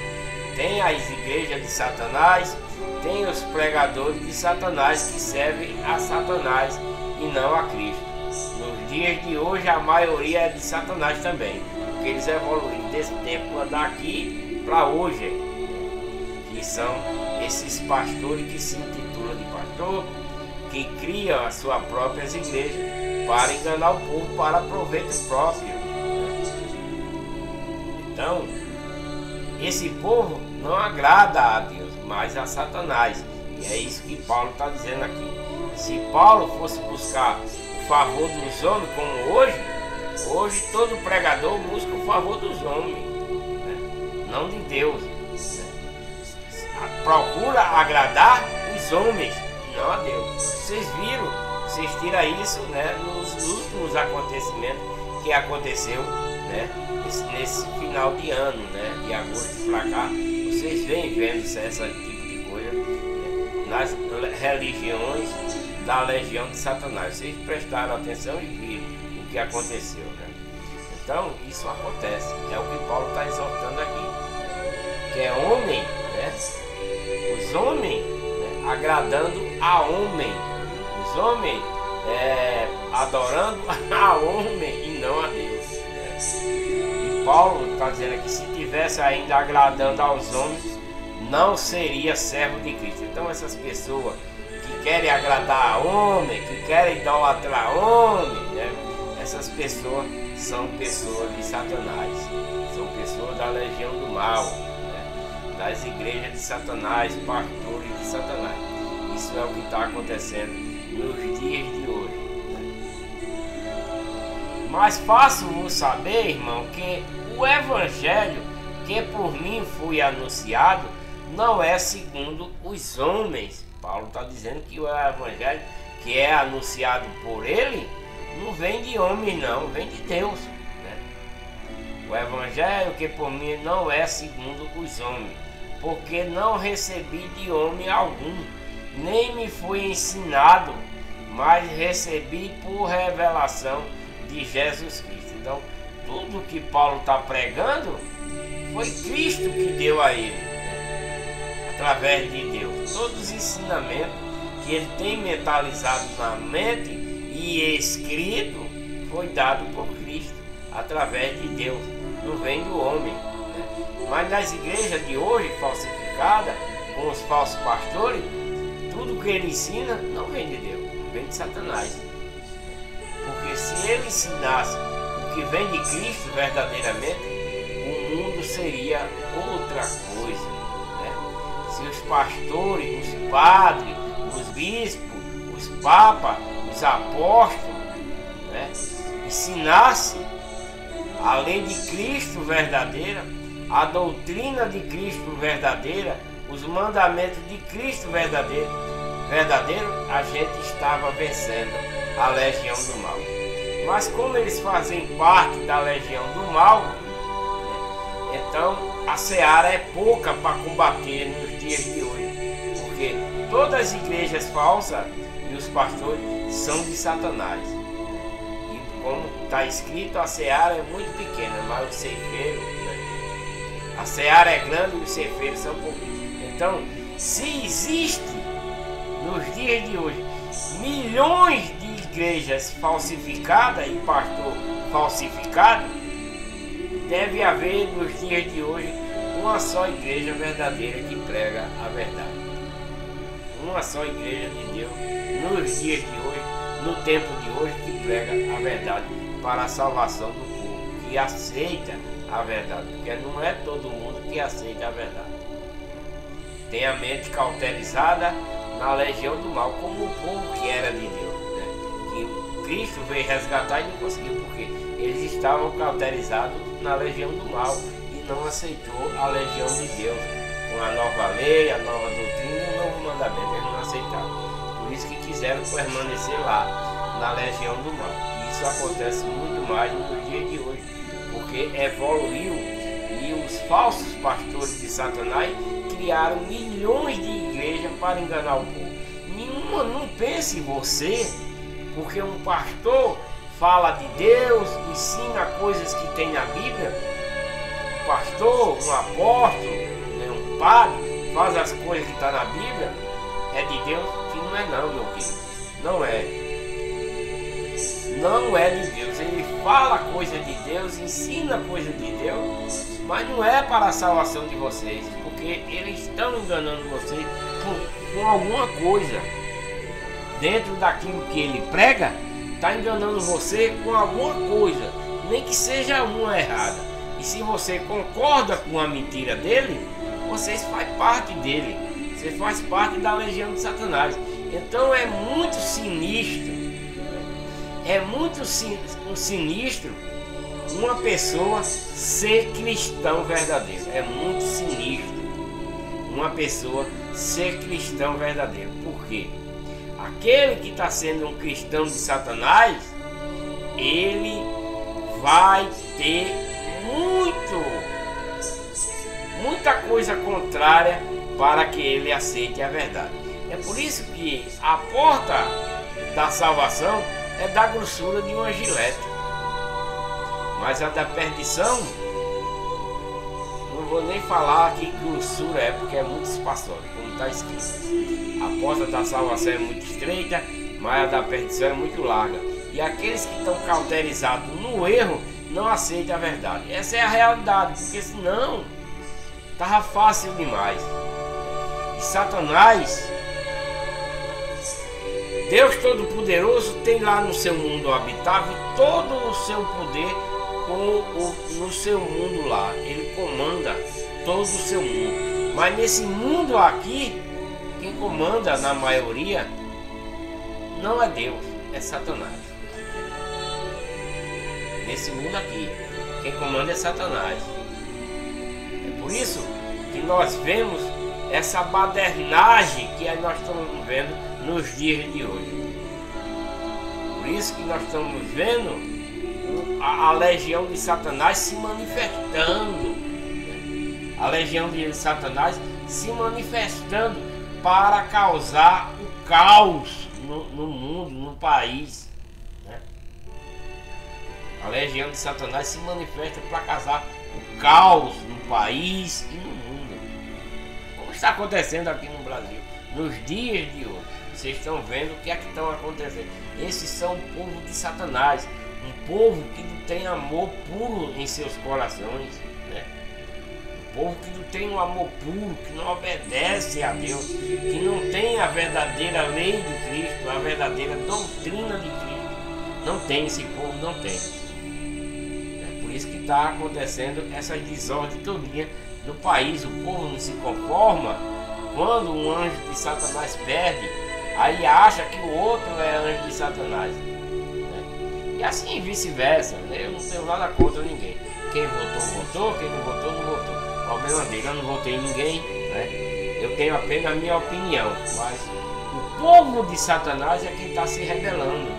Tem as igrejas de Satanás, tem os pregadores de Satanás que servem a Satanás e não a Cristo. Nos dias de hoje a maioria é de Satanás também, porque eles evoluíram desse tempo daqui para hoje, que são esses pastores que se intitulam de pastor, que criam as suas próprias igrejas para enganar o povo para proveito próprio. Então, esse povo não agrada a Deus, mas a Satanás. E é isso que Paulo está dizendo aqui. Se Paulo fosse buscar o favor dos homens, como hoje todo pregador busca o favor dos homens, né? Não de Deus, né? Procura agradar os homens, não a Deus. Vocês viram, vocês tiram isso, né, nos últimos acontecimentos que aconteceu, né, nesse final de ano, né, de agosto pra cá. Vocês vêm vendo esse tipo de coisa, né, nas religiões da legião de Satanás. Vocês prestaram atenção e viram o que aconteceu, né? Então isso acontece, é o que Paulo está exortando aqui, que é homem, né? Os homens, né, agradando a homem, os homens adorando a homem e não a Deus, né? E Paulo está dizendo aqui, se tivesse ainda agradando aos homens, não seria servo de Cristo. Então essas pessoas que querem agradar a homem, que querem idolatrar a homem, né? Essas pessoas são pessoas de Satanás, são pessoas da legião do mal, né? Das igrejas de Satanás, pastores de Satanás. Isso é o que está acontecendo nos dias de hoje, né? Mas faço-vos saber, irmão, que o evangelho que por mim foi anunciado não é segundo os homens. Paulo está dizendo que o evangelho que é anunciado por ele não vem de homem, não, vem de Deus, né? O evangelho que por mim não é segundo os homens, porque não recebi de homem algum, nem me foi ensinado, mas recebi por revelação de Jesus Cristo. Então, tudo que Paulo está pregando foi Cristo que deu a ele, né? Através de Deus. Todos os ensinamentos que ele tem mentalizado na mente e escrito foi dado por Cristo, através de Deus, não vem do homem, né? Mas nas igrejas de hoje, falsificadas, com os falsos pastores, tudo que ele ensina não vem de Deus, vem de Satanás. Porque se ele ensinasse o que vem de Cristo verdadeiramente, o mundo seria outra coisa, né? Se os pastores, os padres, os bispos, os papas, os apóstolos, né, ensinassem a lei de Cristo verdadeira, a doutrina de Cristo verdadeira, os mandamentos de Cristo verdadeiro, a gente estava vencendo a legião do mal. Mas como eles fazem parte da legião do mal, né, então a seara é pouca para combater nos dias de hoje, porque todas as igrejas falsas e os pastores são de Satanás. E como está escrito, a seara é muito pequena, mas o ceifeiro, né? A seara é grande e os ceifeiros são pouquinhos. Então, se existe nos dias de hoje milhões de igrejas falsificadas e pastor falsificado, deve haver nos dias de hoje uma só igreja verdadeira que prega a verdade. Uma só igreja de Deus nos dias de hoje, no tempo de hoje, que prega a verdade para a salvação do povo, que aceita a verdade, porque não é todo mundo que aceita a verdade. Tem a mente cauterizada na legião do mal, como o povo que era de Deus, né? Que Cristo veio resgatar e não conseguiu, porque eles estavam cauterizados na legião do mal e não aceitou a legião de Deus, com a nova lei, a nova doutrina e o novo mandamento. Eles não aceitaram. Por isso que quiseram permanecer lá, na legião do mal. E isso acontece muito mais no dia de hoje, porque evoluiu e os falsos pastores de Satanás criaram milhões de igrejas para enganar o povo. Nenhuma, não pense em você, porque um pastor fala de Deus, ensina coisas que tem na Bíblia. Um pastor, um apóstolo, né, um padre, faz as coisas que estão na Bíblia, é de Deus, que não é não, meu querido. Não é. Não é de Deus. Ele fala coisa de Deus, ensina coisa de Deus, mas não é para a salvação de vocês, porque eles estão enganando vocês com alguma coisa. Dentro daquilo que ele prega, está enganando você com alguma coisa, nem que seja uma errada, E se você concorda com a mentira dele, você faz parte dele. Você faz parte da legião de Satanás. Então é muito sinistro. É muito sinistro uma pessoa ser cristão verdadeiro. É muito sinistro uma pessoa ser cristão verdadeiro. Por quê? Aquele que está sendo um cristão de Satanás, ele vai ter muita coisa contrária para que ele aceite a verdade. É por isso que a porta da salvação é da grossura de uma gilete, mas a da perdição, não vou nem falar que grossura é, porque é muito espaçosa, como está escrito. A porta da salvação é muito estreita, mas a da perdição é muito larga. E aqueles que estão cauterizados no erro não aceitam a verdade. Essa é a realidade, porque senão estava fácil demais. E Satanás, Deus Todo-Poderoso, tem lá no seu mundo habitável todo o seu poder no seu mundo lá. Ele comanda todo o seu mundo. Mas nesse mundo aqui, quem comanda na maioria não é Deus, é Satanás. Nesse mundo aqui, quem comanda é Satanás. É por isso que nós vemos essa badernagem que nós estamos vendo nos dias de hoje. Por isso que nós estamos vendo a legião de Satanás se manifestando. A legião de Satanás se manifestando para causar o caos no mundo, no país. A legião de Satanás se manifesta para causar o caos no país e no mundo. Como está acontecendo aqui no Brasil, nos dias de hoje. Vocês estão vendo o que é que estão acontecendo. Esses são o povo de Satanás. Um povo que não tem amor puro em seus corações. Um povo que não tem um amor puro, que não obedece a Deus, que não tem a verdadeira lei de Cristo, a verdadeira doutrina de Cristo. Não tem, esse povo não tem. Por isso que está acontecendo essa desordem todinha no país. O povo não se conforma. Quando um anjo de Satanás perde, aí acha que o outro é anjo de Satanás. E assim vice-versa. Eu não tenho nada contra ninguém. Quem votou, votou. Quem não votou, não votou. O problema dele, eu não votei em ninguém. Eu tenho apenas a minha opinião. Mas o povo de Satanás é quem está se rebelando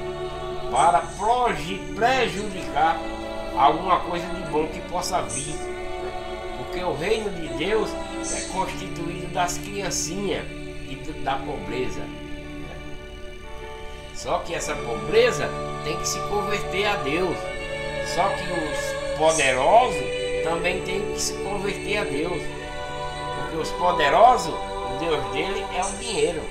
para prejudicar alguma coisa de bom que possa vir. Porque o reino de Deus é constituído das criancinhas e da pobreza. Só que essa pobreza tem que se converter a Deus. Só que os poderosos também têm que se converter a Deus. Porque os poderosos, o Deus dele é o dinheiro.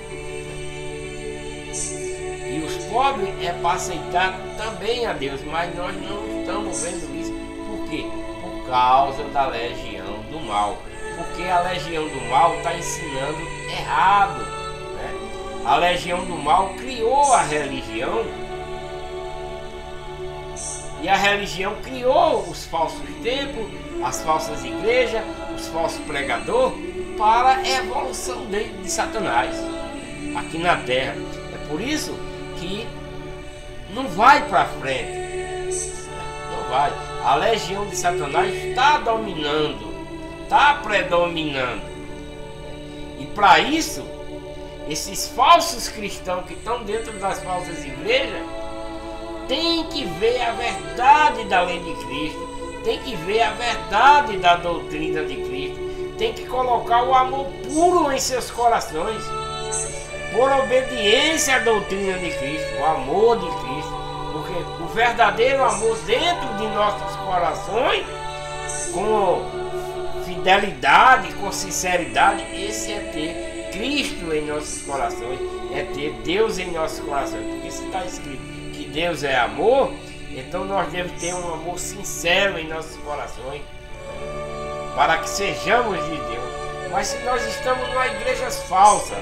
E os pobres é para aceitar também a Deus. Mas nós não estamos vendo isso. Por quê? Por causa da legião do mal. Porque a legião do mal está ensinando errado. A legião do mal criou a religião. E a religião criou os falsos templos, as falsas igrejas, os falsos pregadores, para a evolução de Satanás aqui na terra. É por isso que não vai para frente. Não vai. A legião de Satanás está dominando, está predominando. E para isso, esses falsos cristãos que estão dentro das falsas igrejas têm que ver a verdade da lei de Cristo, tem que ver a verdade da doutrina de Cristo, tem que colocar o amor puro em seus corações, por obediência à doutrina de Cristo, o amor de Cristo, porque o verdadeiro amor dentro de nossos corações, com fidelidade, com sinceridade, esse é ter Cristo em nossos corações, é ter Deus em nossos corações. Porque se está escrito que Deus é amor, então nós devemos ter um amor sincero em nossos corações, para que sejamos de Deus. Mas se nós estamos numa igreja falsa,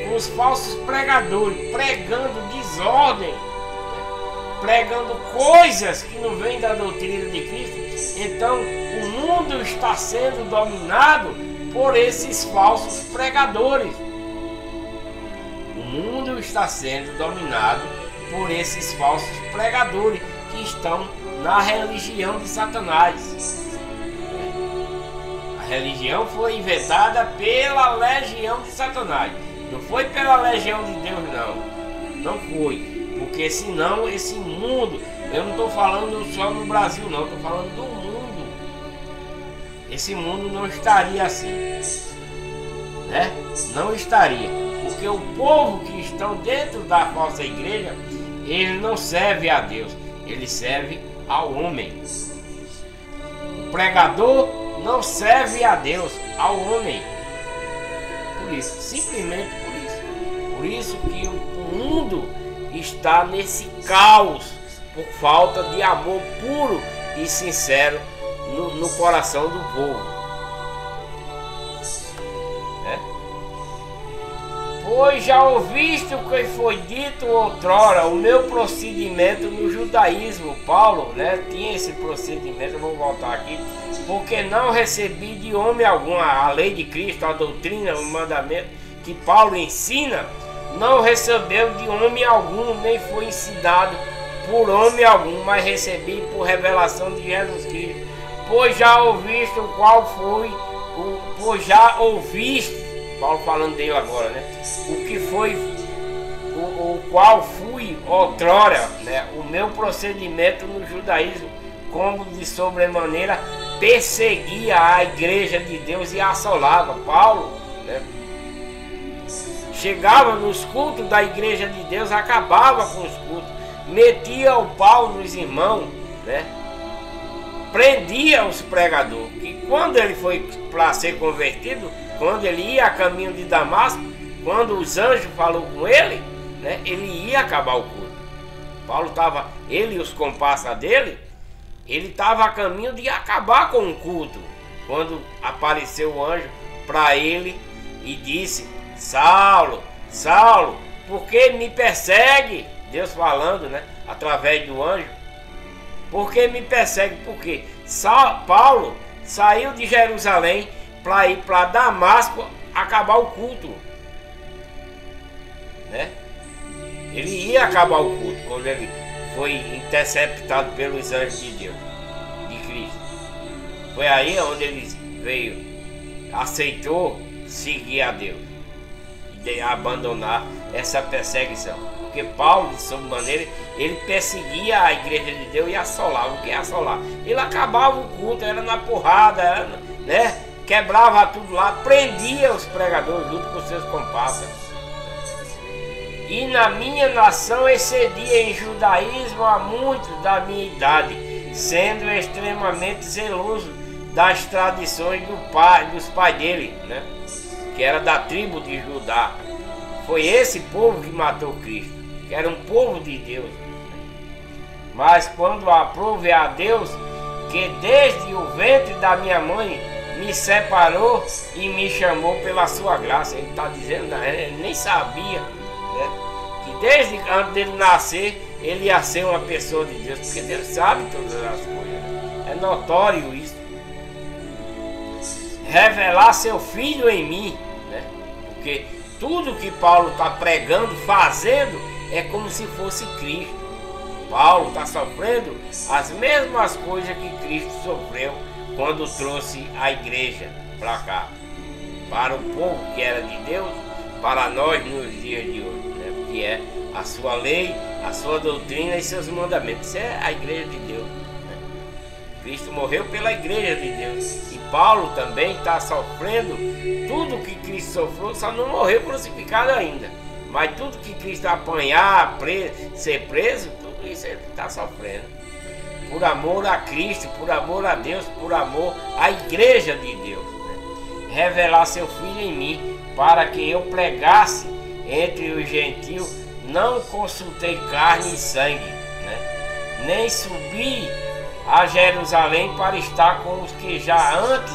com os falsos pregadores, pregando desordem, pregando coisas que não vêm da doutrina de Cristo, Então o mundo está sendo dominado por esses falsos pregadores. O mundo está sendo dominado por esses falsos pregadores que estão na religião de Satanás. A religião foi inventada pela legião de Satanás. Não foi pela legião de Deus, não. Não foi. Porque senão esse mundo, eu não estou falando só no Brasil, não. Estou falando do mundo. Esse mundo não estaria assim. Né? Não estaria. Porque o povo que estão dentro da falsa igreja, ele não serve a Deus. Ele serve ao homem. O pregador não serve a Deus, ao homem. Por isso, simplesmente por isso. Por isso que o mundo está nesse caos, por falta de amor puro e sincero no coração do povo. Pois já ouviste o que foi dito outrora, o meu procedimento no judaísmo. Paulo, né, tinha esse procedimento, eu vou voltar aqui. Porque não recebi de homem algum a lei de Cristo, a doutrina, o mandamento que Paulo ensina, não recebeu de homem algum, nem foi ensinado por homem algum, mas recebi por revelação de Jesus Cristo. Pois já ouviste o qual foi, pois já ouviste, Paulo falando dele agora, né? O que foi, o qual fui outrora, né? O meu procedimento no judaísmo, como de sobremaneira perseguia a igreja de Deus e assolava. Paulo, né? Chegava nos cultos da igreja de Deus, acabava com os cultos, metia o pau nos irmãos, né? Prendia os pregadores. E quando ele foi para ser convertido, quando ele ia a caminho de Damasco, quando os anjos falaram com ele, né, ele ia acabar o culto. Paulo estava, ele e os comparsas dele, ele estava a caminho de acabar com o culto. Quando apareceu o anjo para ele e disse: Saulo, Saulo, por que me persegue? Deus falando, né, através do anjo. Por que me persegue? Porque Paulo saiu de Jerusalém para ir para Damasco acabar o culto, né? Ele ia acabar o culto quando ele foi interceptado pelos anjos de Deus, de Cristo. Foi aí onde ele veio, aceitou seguir a Deus e abandonar essa perseguição. Porque Paulo, de sobremaneira, ele perseguia a igreja de Deus e assolava. O que é assolar? Ele acabava o culto, era na porrada, era, né? Quebrava tudo lá, prendia os pregadores junto com seus comparsas. E na minha nação excedia em judaísmo a muitos da minha idade, sendo extremamente zeloso das tradições dos pais dele, né? Que era da tribo de Judá. Foi esse povo que matou Cristo, que era um povo de Deus. Mas quando aprove a Deus, que desde o ventre da minha mãe me separou e me chamou pela sua graça. Ele está dizendo, ele nem sabia, né, que desde antes dele nascer, ele ia ser uma pessoa de Deus, porque Deus sabe todas as coisas. É notório isso. Revelar seu filho em mim, né? Porque tudo que Paulo está pregando, fazendo, é como se fosse Cristo. Paulo está sofrendo as mesmas coisas que Cristo sofreu quando trouxe a igreja para cá, para o povo que era de Deus, para nós nos dias de hoje, né? Que é a sua lei, a sua doutrina e seus mandamentos. Isso é a igreja de Deus, né? Cristo morreu pela igreja de Deus, e Paulo também está sofrendo tudo que Cristo sofreu, só não morreu crucificado ainda, mas tudo que Cristo apanhar, ser preso, tudo isso ele está sofrendo. Por amor a Cristo, por amor a Deus, por amor à igreja de Deus, né? Revelar seu filho em mim, para que eu pregasse entre os gentios. Não consultei carne e sangue, né? Nem subi a Jerusalém para estar com os que já antes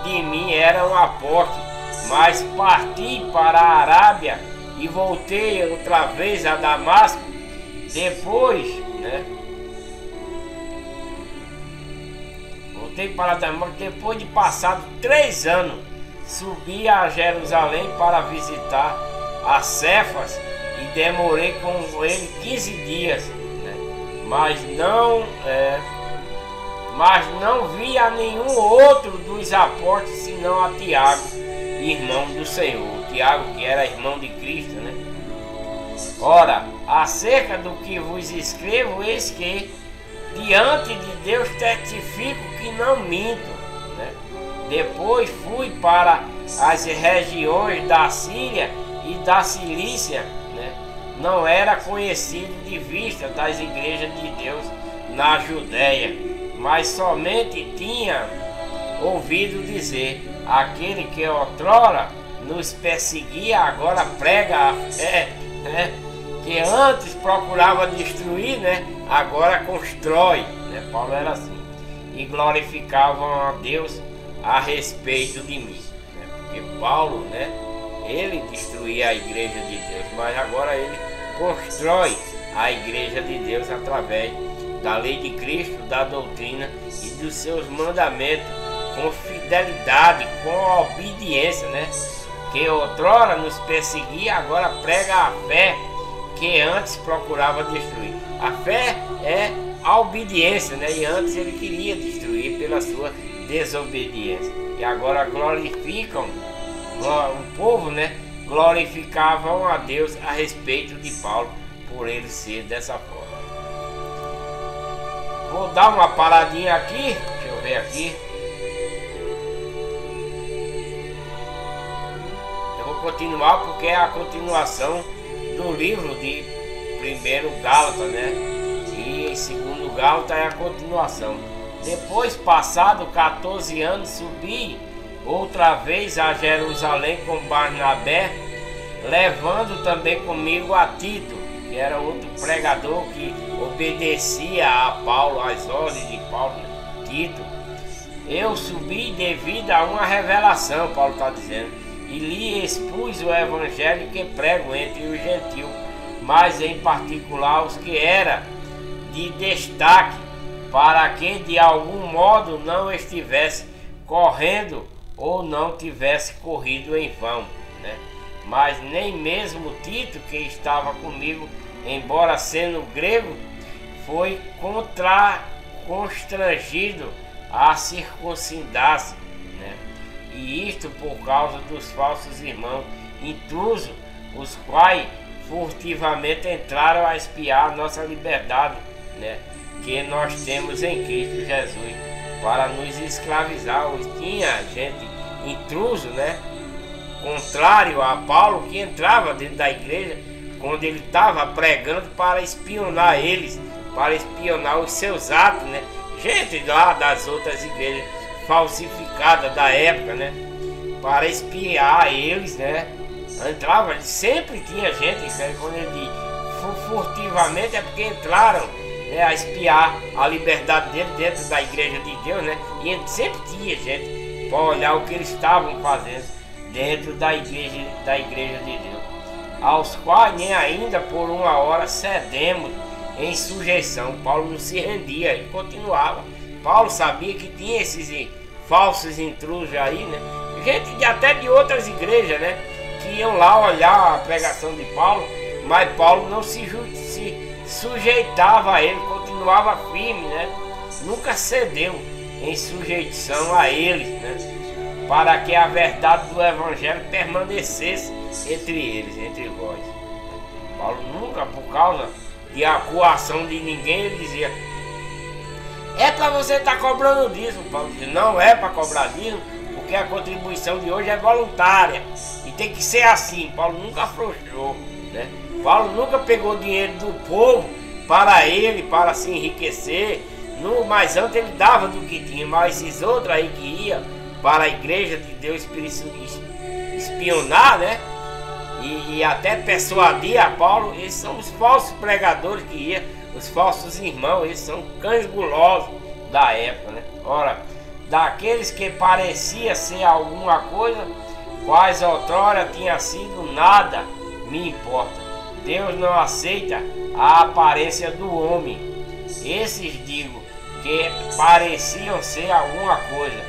de mim eram apóstolos, mas parti para a Arábia e voltei outra vez a Damasco. Depois, né? voltei para Damasco. Depois de passado 3 anos, subi a Jerusalém para visitar a Cefas e demorei com ele 15 dias, né? Mas não vi a nenhum outro dos apóstolos senão a Tiago, irmão do Senhor. Tiago, que era irmão de Cristo, né? Ora, acerca do que vos escrevo, eis que diante de Deus testifico que não minto, né? Depois fui para as regiões da Síria e da Cilícia, né? Não era conhecido de vista das igrejas de Deus na Judéia, mas somente tinha ouvido dizer: aquele que outrora nos perseguia agora prega a fé, né? Que antes procurava destruir, né? Agora constrói, né? Paulo era assim. E glorificavam a Deus a respeito de mim, né? Porque Paulo, né? Ele destruía a igreja de Deus, mas agora ele constrói a igreja de Deus através da lei de Cristo, da doutrina e dos seus mandamentos, com fidelidade, com obediência, né? Que outrora nos perseguia, agora prega a fé que antes procurava destruir. A fé é a obediência, né? E antes ele queria destruir pela sua desobediência. E agora glorificam o povo, né? Glorificavam a Deus a respeito de Paulo por ele ser dessa forma. Vou dar uma paradinha aqui, deixa eu ver aqui. Eu vou continuar porque é a continuação do livro de 1 Gálatas, né? E em 2 Gálatas é a continuação. Depois, passado 14 anos, subi outra vez a Jerusalém com Barnabé, levando também comigo a Tito, que era outro pregador que obedecia a Paulo, às ordens de Paulo, né? Tito. Eu subi devido a uma revelação, Paulo está dizendo, e lhe expus o evangelho que prego entre os gentios, mas em particular os que era de destaque, para que de algum modo não estivesse correndo ou não tivesse corrido em vão, né? Mas nem mesmo Tito, que estava comigo, embora sendo grego, foi constrangido a circuncidar-se, né? E isto por causa dos falsos irmãos intrusos, os quais furtivamente entraram a espiar a nossa liberdade, né? Que nós temos em Cristo Jesus, para nos escravizar. Tinha gente intruso, né? Contrário a Paulo, que entrava dentro da igreja quando ele estava pregando, para espionar eles, para espionar os seus atos, né? Gente lá das outras igrejas falsificadas da época, né? Para espiar eles, né? Entrava, sempre tinha gente, quando ele diz furtivamente, é porque entraram, né, a espiar a liberdade dele dentro da igreja de Deus, né? E sempre tinha gente para olhar o que eles estavam fazendo dentro da igreja de Deus, aos quais nem ainda por uma hora cedemos em sujeição. Paulo não se rendia e continuava. Paulo sabia que tinha esses falsos intrusos aí, né? Gente até de outras igrejas, né? Que iam lá olhar a pregação de Paulo, mas Paulo não se sujeitava a ele, continuava firme, né? Nunca cedeu em sujeição a eles, né? Para que a verdade do evangelho permanecesse entre eles, entre vós. Paulo nunca, por causa de acuação de ninguém, ele dizia: é para você estar cobrando dízimo. Paulo dizia: não é para cobrar dízimo, porque a contribuição de hoje é voluntária e tem que ser assim. Paulo nunca afrouxou, né? Paulo nunca pegou dinheiro do povo para ele, para se enriquecer. Mas antes ele dava do que tinha. Mas esses outros aí que iam para a igreja de Deus espionar, né? E até persuadir a Paulo, eles são os falsos pregadores que iam, os falsos irmãos, eles são cães gulosos da época, né? Ora, daqueles que parecia ser alguma coisa, quais outrora tinha sido nada, me importa. Deus não aceita a aparência do homem. Esses, digo, que pareciam ser alguma coisa,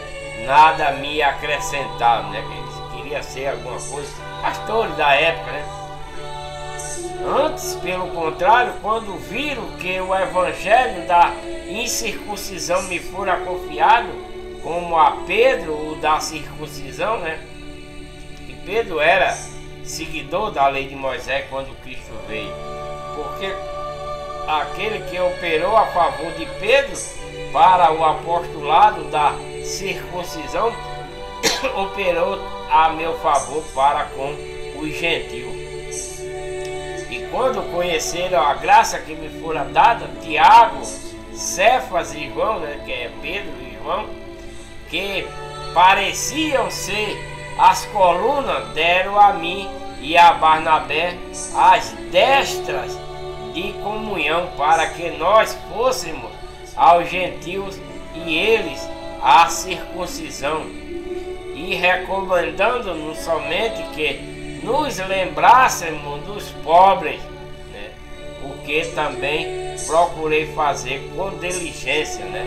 nada me acrescentavam, né? Eles queriam ser alguma coisa, pastores da época, né? Antes, pelo contrário, quando viram que o evangelho da incircuncisão me fora confiado, como a Pedro o da circuncisão, né? E Pedro era seguidor da lei de Moisés quando Cristo veio, porque aquele que operou a favor de Pedro para o apostolado da circuncisão operou a meu favor para com os gentios. E quando conheceram a graça que me fora dada, Tiago, Cefas e João, né, que é Pedro e João, que pareciam ser as colunas, deram a mim e a Barnabé as destras de comunhão, para que nós fôssemos aos gentios e eles a circuncisão, e recomendando-nos somente que nos lembrássemos dos pobres, né? O que também procurei fazer com diligência, né?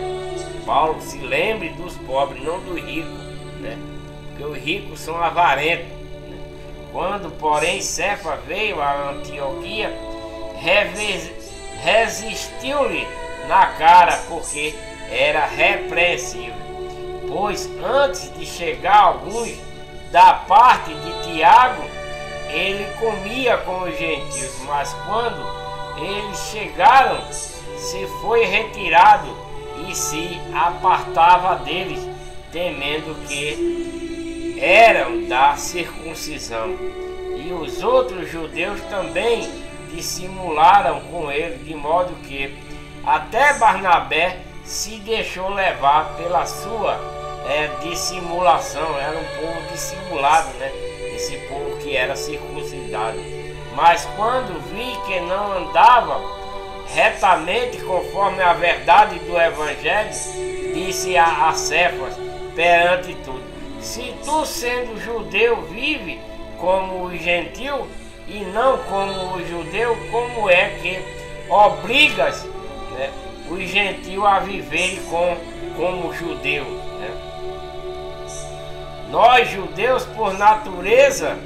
Paulo se lembre dos pobres, não dos ricos, né? Porque os ricos são avarentos, né? Quando, porém, Cefa veio a Antioquia, resistiu-lhe na cara, porque era repreensível. Pois antes de chegar alguns da parte de Tiago, ele comia com os gentios, mas quando eles chegaram, se foi retirado e se apartava deles, temendo que eram da circuncisão. E os outros judeus também dissimularam com ele, de modo que até Barnabé se deixou levar pela sua dissimulação. Era um povo dissimulado, né? Esse povo que era circuncidado. Mas quando vi que não andava retamente conforme a verdade do evangelho, disse a Cefas perante tudo: se tu, sendo judeu, vive como os gentios e não como os judeus, como é que obrigas, né, os gentios a viverem como judeus, né? Nós, judeus, por natureza,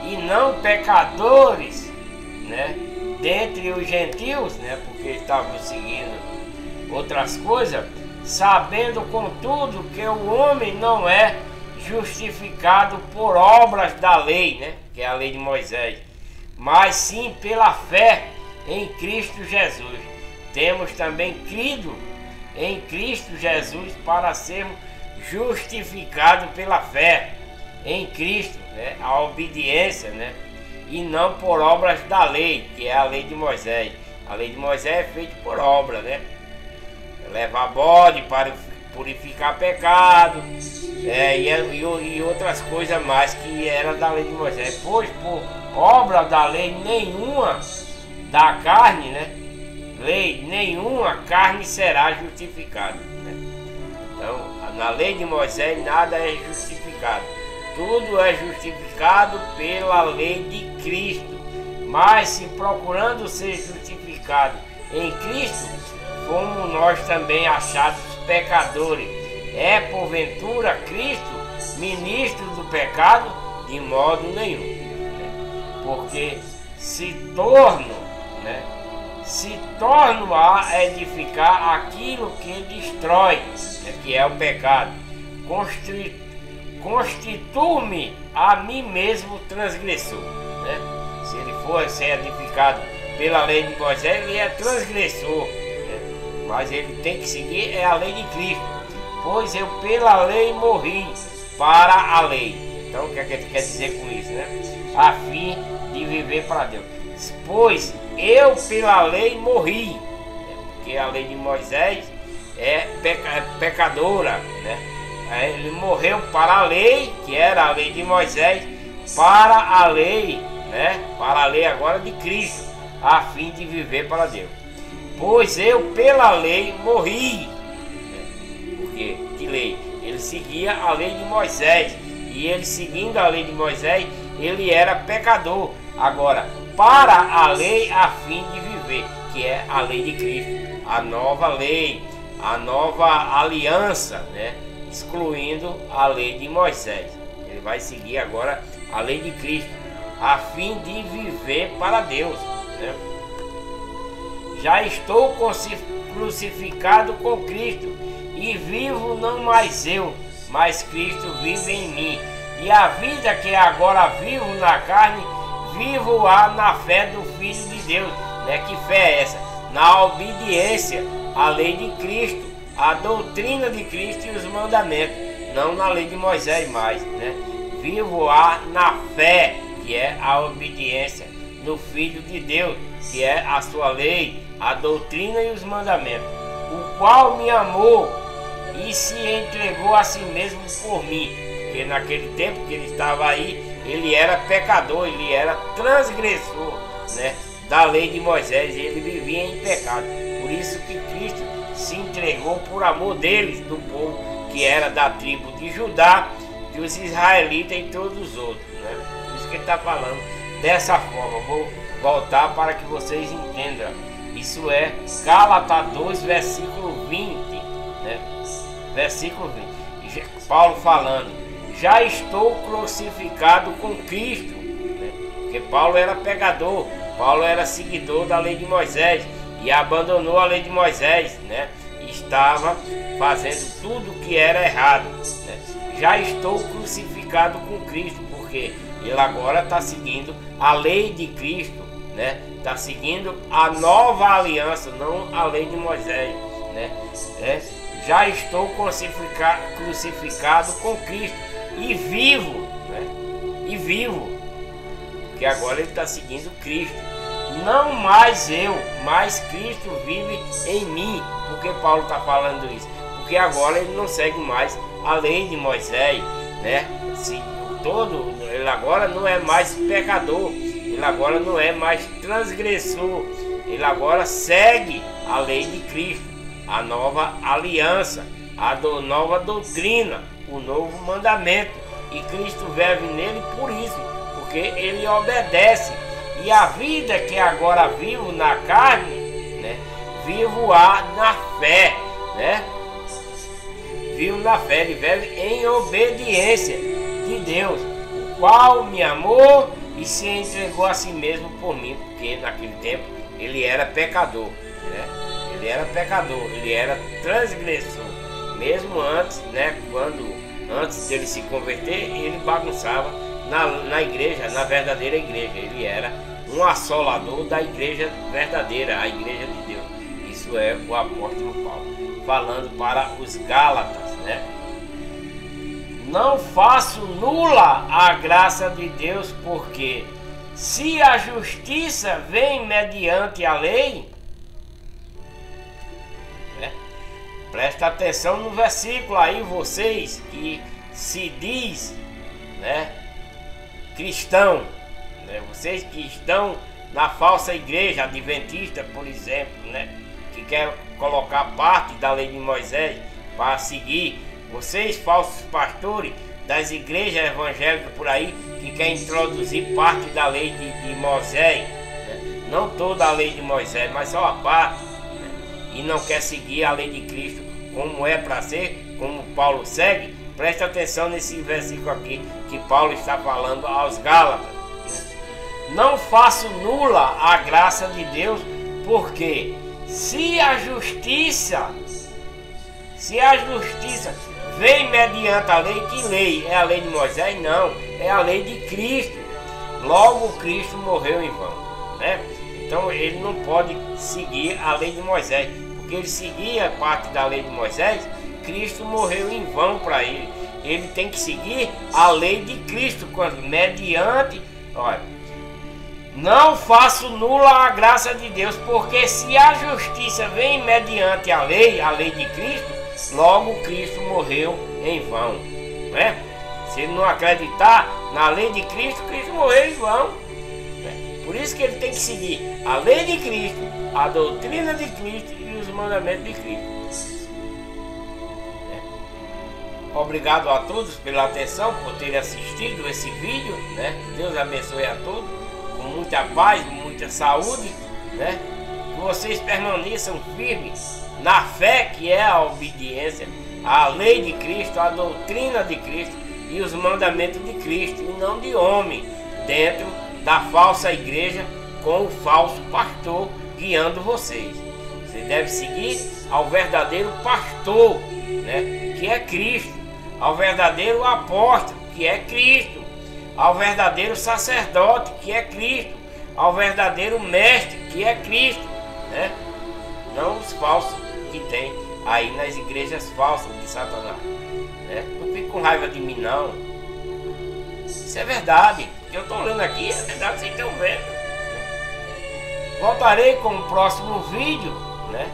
e não pecadores, né, dentre os gentios, né, porque estavam seguindo outras coisas, sabendo, contudo, que o homem não é justificado por obras da lei, né, que é a lei de Moisés, mas sim pela fé em Cristo Jesus. Temos também crido em Cristo Jesus para sermos justificados pela fé em Cristo, né, a obediência, né, e não por obras da lei, que é a lei de Moisés. A lei de Moisés é feita por obra, né? Levar bode para purificar pecado, e outras coisas mais que era da lei de Moisés. Pois por obra da lei nenhuma da carne, né? Lei nenhuma carne será justificada, né? Então, na lei de Moisés nada é justificado. Tudo é justificado pela lei de Cristo. Mas se procurando ser justificado em Cristo, fomos nós também achados pecadores. É porventura Cristo ministro do pecado? De modo nenhum, né? Porque se torno a edificar aquilo que destrói, né, que é o pecado. Constituo-me a mim mesmo transgressor, né? Se ele for ser edificado pela lei de Moisés, ele é transgressor, né? Mas ele tem que seguir a lei de Cristo. Pois eu pela lei morri para a lei. Então o que ele quer dizer com isso, né? A fim de viver para Deus. Pois eu pela lei morri, né? Porque a lei de Moisés é pecadora, né? Ele morreu para a lei, que era a lei de Moisés, para a lei, né? Para a lei agora de Cristo, a fim de viver para Deus. Pois eu pela lei morri, né? Porque que lei? Ele seguia a lei de Moisés, e ele seguindo a lei de Moisés, ele era pecador. Agora, para a lei a fim de viver, que é a lei de Cristo, a nova lei, a nova aliança, né? Excluindo a lei de Moisés. Ele vai seguir agora a lei de Cristo, a fim de viver para Deus, né? Já estou crucificado com Cristo, e vivo não mais eu, mas Cristo vive em mim. E a vida que agora vivo na carne, vivo-a na fé do Filho de Deus, né? Que fé é essa? Na obediência à lei de Cristo, à doutrina de Cristo e os mandamentos, não na lei de Moisés mais, né? Vivo-a na fé, que é a obediência no Filho de Deus, que é a sua lei, a doutrina e os mandamentos, o qual me amou e se entregou a si mesmo por mim. Porque naquele tempo que ele estava aí, ele era pecador, ele era transgressor, né, da lei de Moisés, e ele vivia em pecado. Por isso que Cristo se entregou por amor deles, do povo que era da tribo de Judá, dos israelitas e todos os outros, né? Por isso que ele está falando dessa forma. Vou voltar para que vocês entendam. Isso é Gálatas 2, versículo 20, né? Versículo 20. Paulo falando: já estou crucificado com Cristo, né? Porque Paulo era pecador, Paulo era seguidor da lei de Moisés e abandonou a lei de Moisés, né? Estava fazendo tudo que era errado, né? Já estou crucificado com Cristo, porque ele agora está seguindo a lei de Cristo, né? Está seguindo a nova aliança, não a lei de Moisés, né? Já estou crucificado com Cristo e vivo, né? E vivo, porque agora ele está seguindo Cristo. Não mais eu, mas Cristo vive em mim. Por que Paulo está falando isso? Porque agora ele não segue mais a lei de Moisés, né? Ele agora não é mais pecador, ele agora não é mais transgressor, ele agora segue a lei de Cristo, a nova aliança, a nova doutrina, o novo mandamento, e Cristo vive nele por isso, porque ele obedece. E a vida que agora vivo na carne, né, vivo-a na fé, né? Vivo na fé, ele vive em obediência de Deus, o qual me amou e se entregou a si mesmo por mim, porque naquele tempo ele era pecador, né? Ele era pecador, ele era transgressor, mesmo antes, né? Antes dele se converter, ele bagunçava na igreja, na verdadeira igreja. Ele era um assolador da igreja verdadeira, a igreja de Deus. Isso é o apóstolo Paulo falando para os Gálatas, né? Não faço nula a graça de Deus, porque se a justiça vem mediante a lei, né? Presta atenção no versículo aí, vocês que se diz, né, cristão, né? Vocês que estão na falsa igreja adventista, por exemplo, né, que quer colocar parte da lei de Moisés para seguir. Vocês, falsos pastores das igrejas evangélicas por aí, que querem introduzir parte da lei de Moisés, né? Não toda a lei de Moisés, mas só a parte, né? E não quer seguir a lei de Cristo como é para ser, como Paulo segue. Preste atenção nesse versículo aqui que Paulo está falando aos Gálatas, né? Não faço nula a graça de Deus, porque se a justiça vem mediante a lei, que lei? É a lei de Moisés? Não, é a lei de Cristo. Logo Cristo morreu em vão, né? Então ele não pode seguir a lei de Moisés, porque ele seguia parte da lei de Moisés, Cristo morreu em vão para ele. Ele tem que seguir a lei de Cristo, mediante, olha, não faço nula a graça de Deus, porque se a justiça vem mediante a lei de Cristo, logo Cristo morreu em vão, né? Se ele não acreditar na lei de Cristo, Cristo morreu em vão, né? Por isso que ele tem que seguir a lei de Cristo, a doutrina de Cristo e os mandamentos de Cristo, né? Obrigado a todos pela atenção, por terem assistido esse vídeo, né? Deus abençoe a todos, com muita paz, muita saúde, né? Que vocês permaneçam firmes na fé, que é a obediência à lei de Cristo, à doutrina de Cristo e os mandamentos de Cristo, e não de homem, dentro da falsa igreja com o falso pastor guiando vocês. Você deve seguir ao verdadeiro pastor, né, que é Cristo, ao verdadeiro apóstolo, que é Cristo, ao verdadeiro sacerdote, que é Cristo, ao verdadeiro mestre, que é Cristo, né? Não os falsos que tem aí nas igrejas falsas de Satanás, né? Não fique com raiva de mim, não. Isso é verdade. O que eu estou lendo aqui é verdade, vocês estão vendo. Voltarei com o próximo vídeo, né?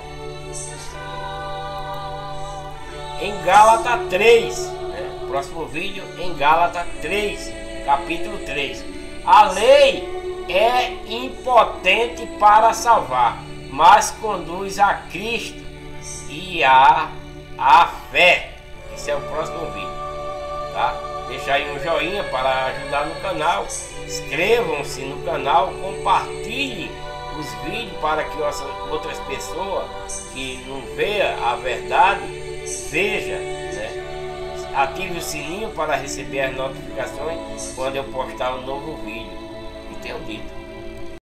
Em Gálatas 3, né? Próximo vídeo em Gálatas 3, capítulo 3. A lei é impotente para salvar, mas conduz a Cristo e a fé. Esse é o próximo vídeo, tá? Deixa aí um joinha para ajudar no canal, inscrevam-se no canal, compartilhem os vídeos para que outras pessoas que não veem a verdade vejam, né? Ative o sininho para receber as notificações quando eu postar um novo vídeo. E tenho dito.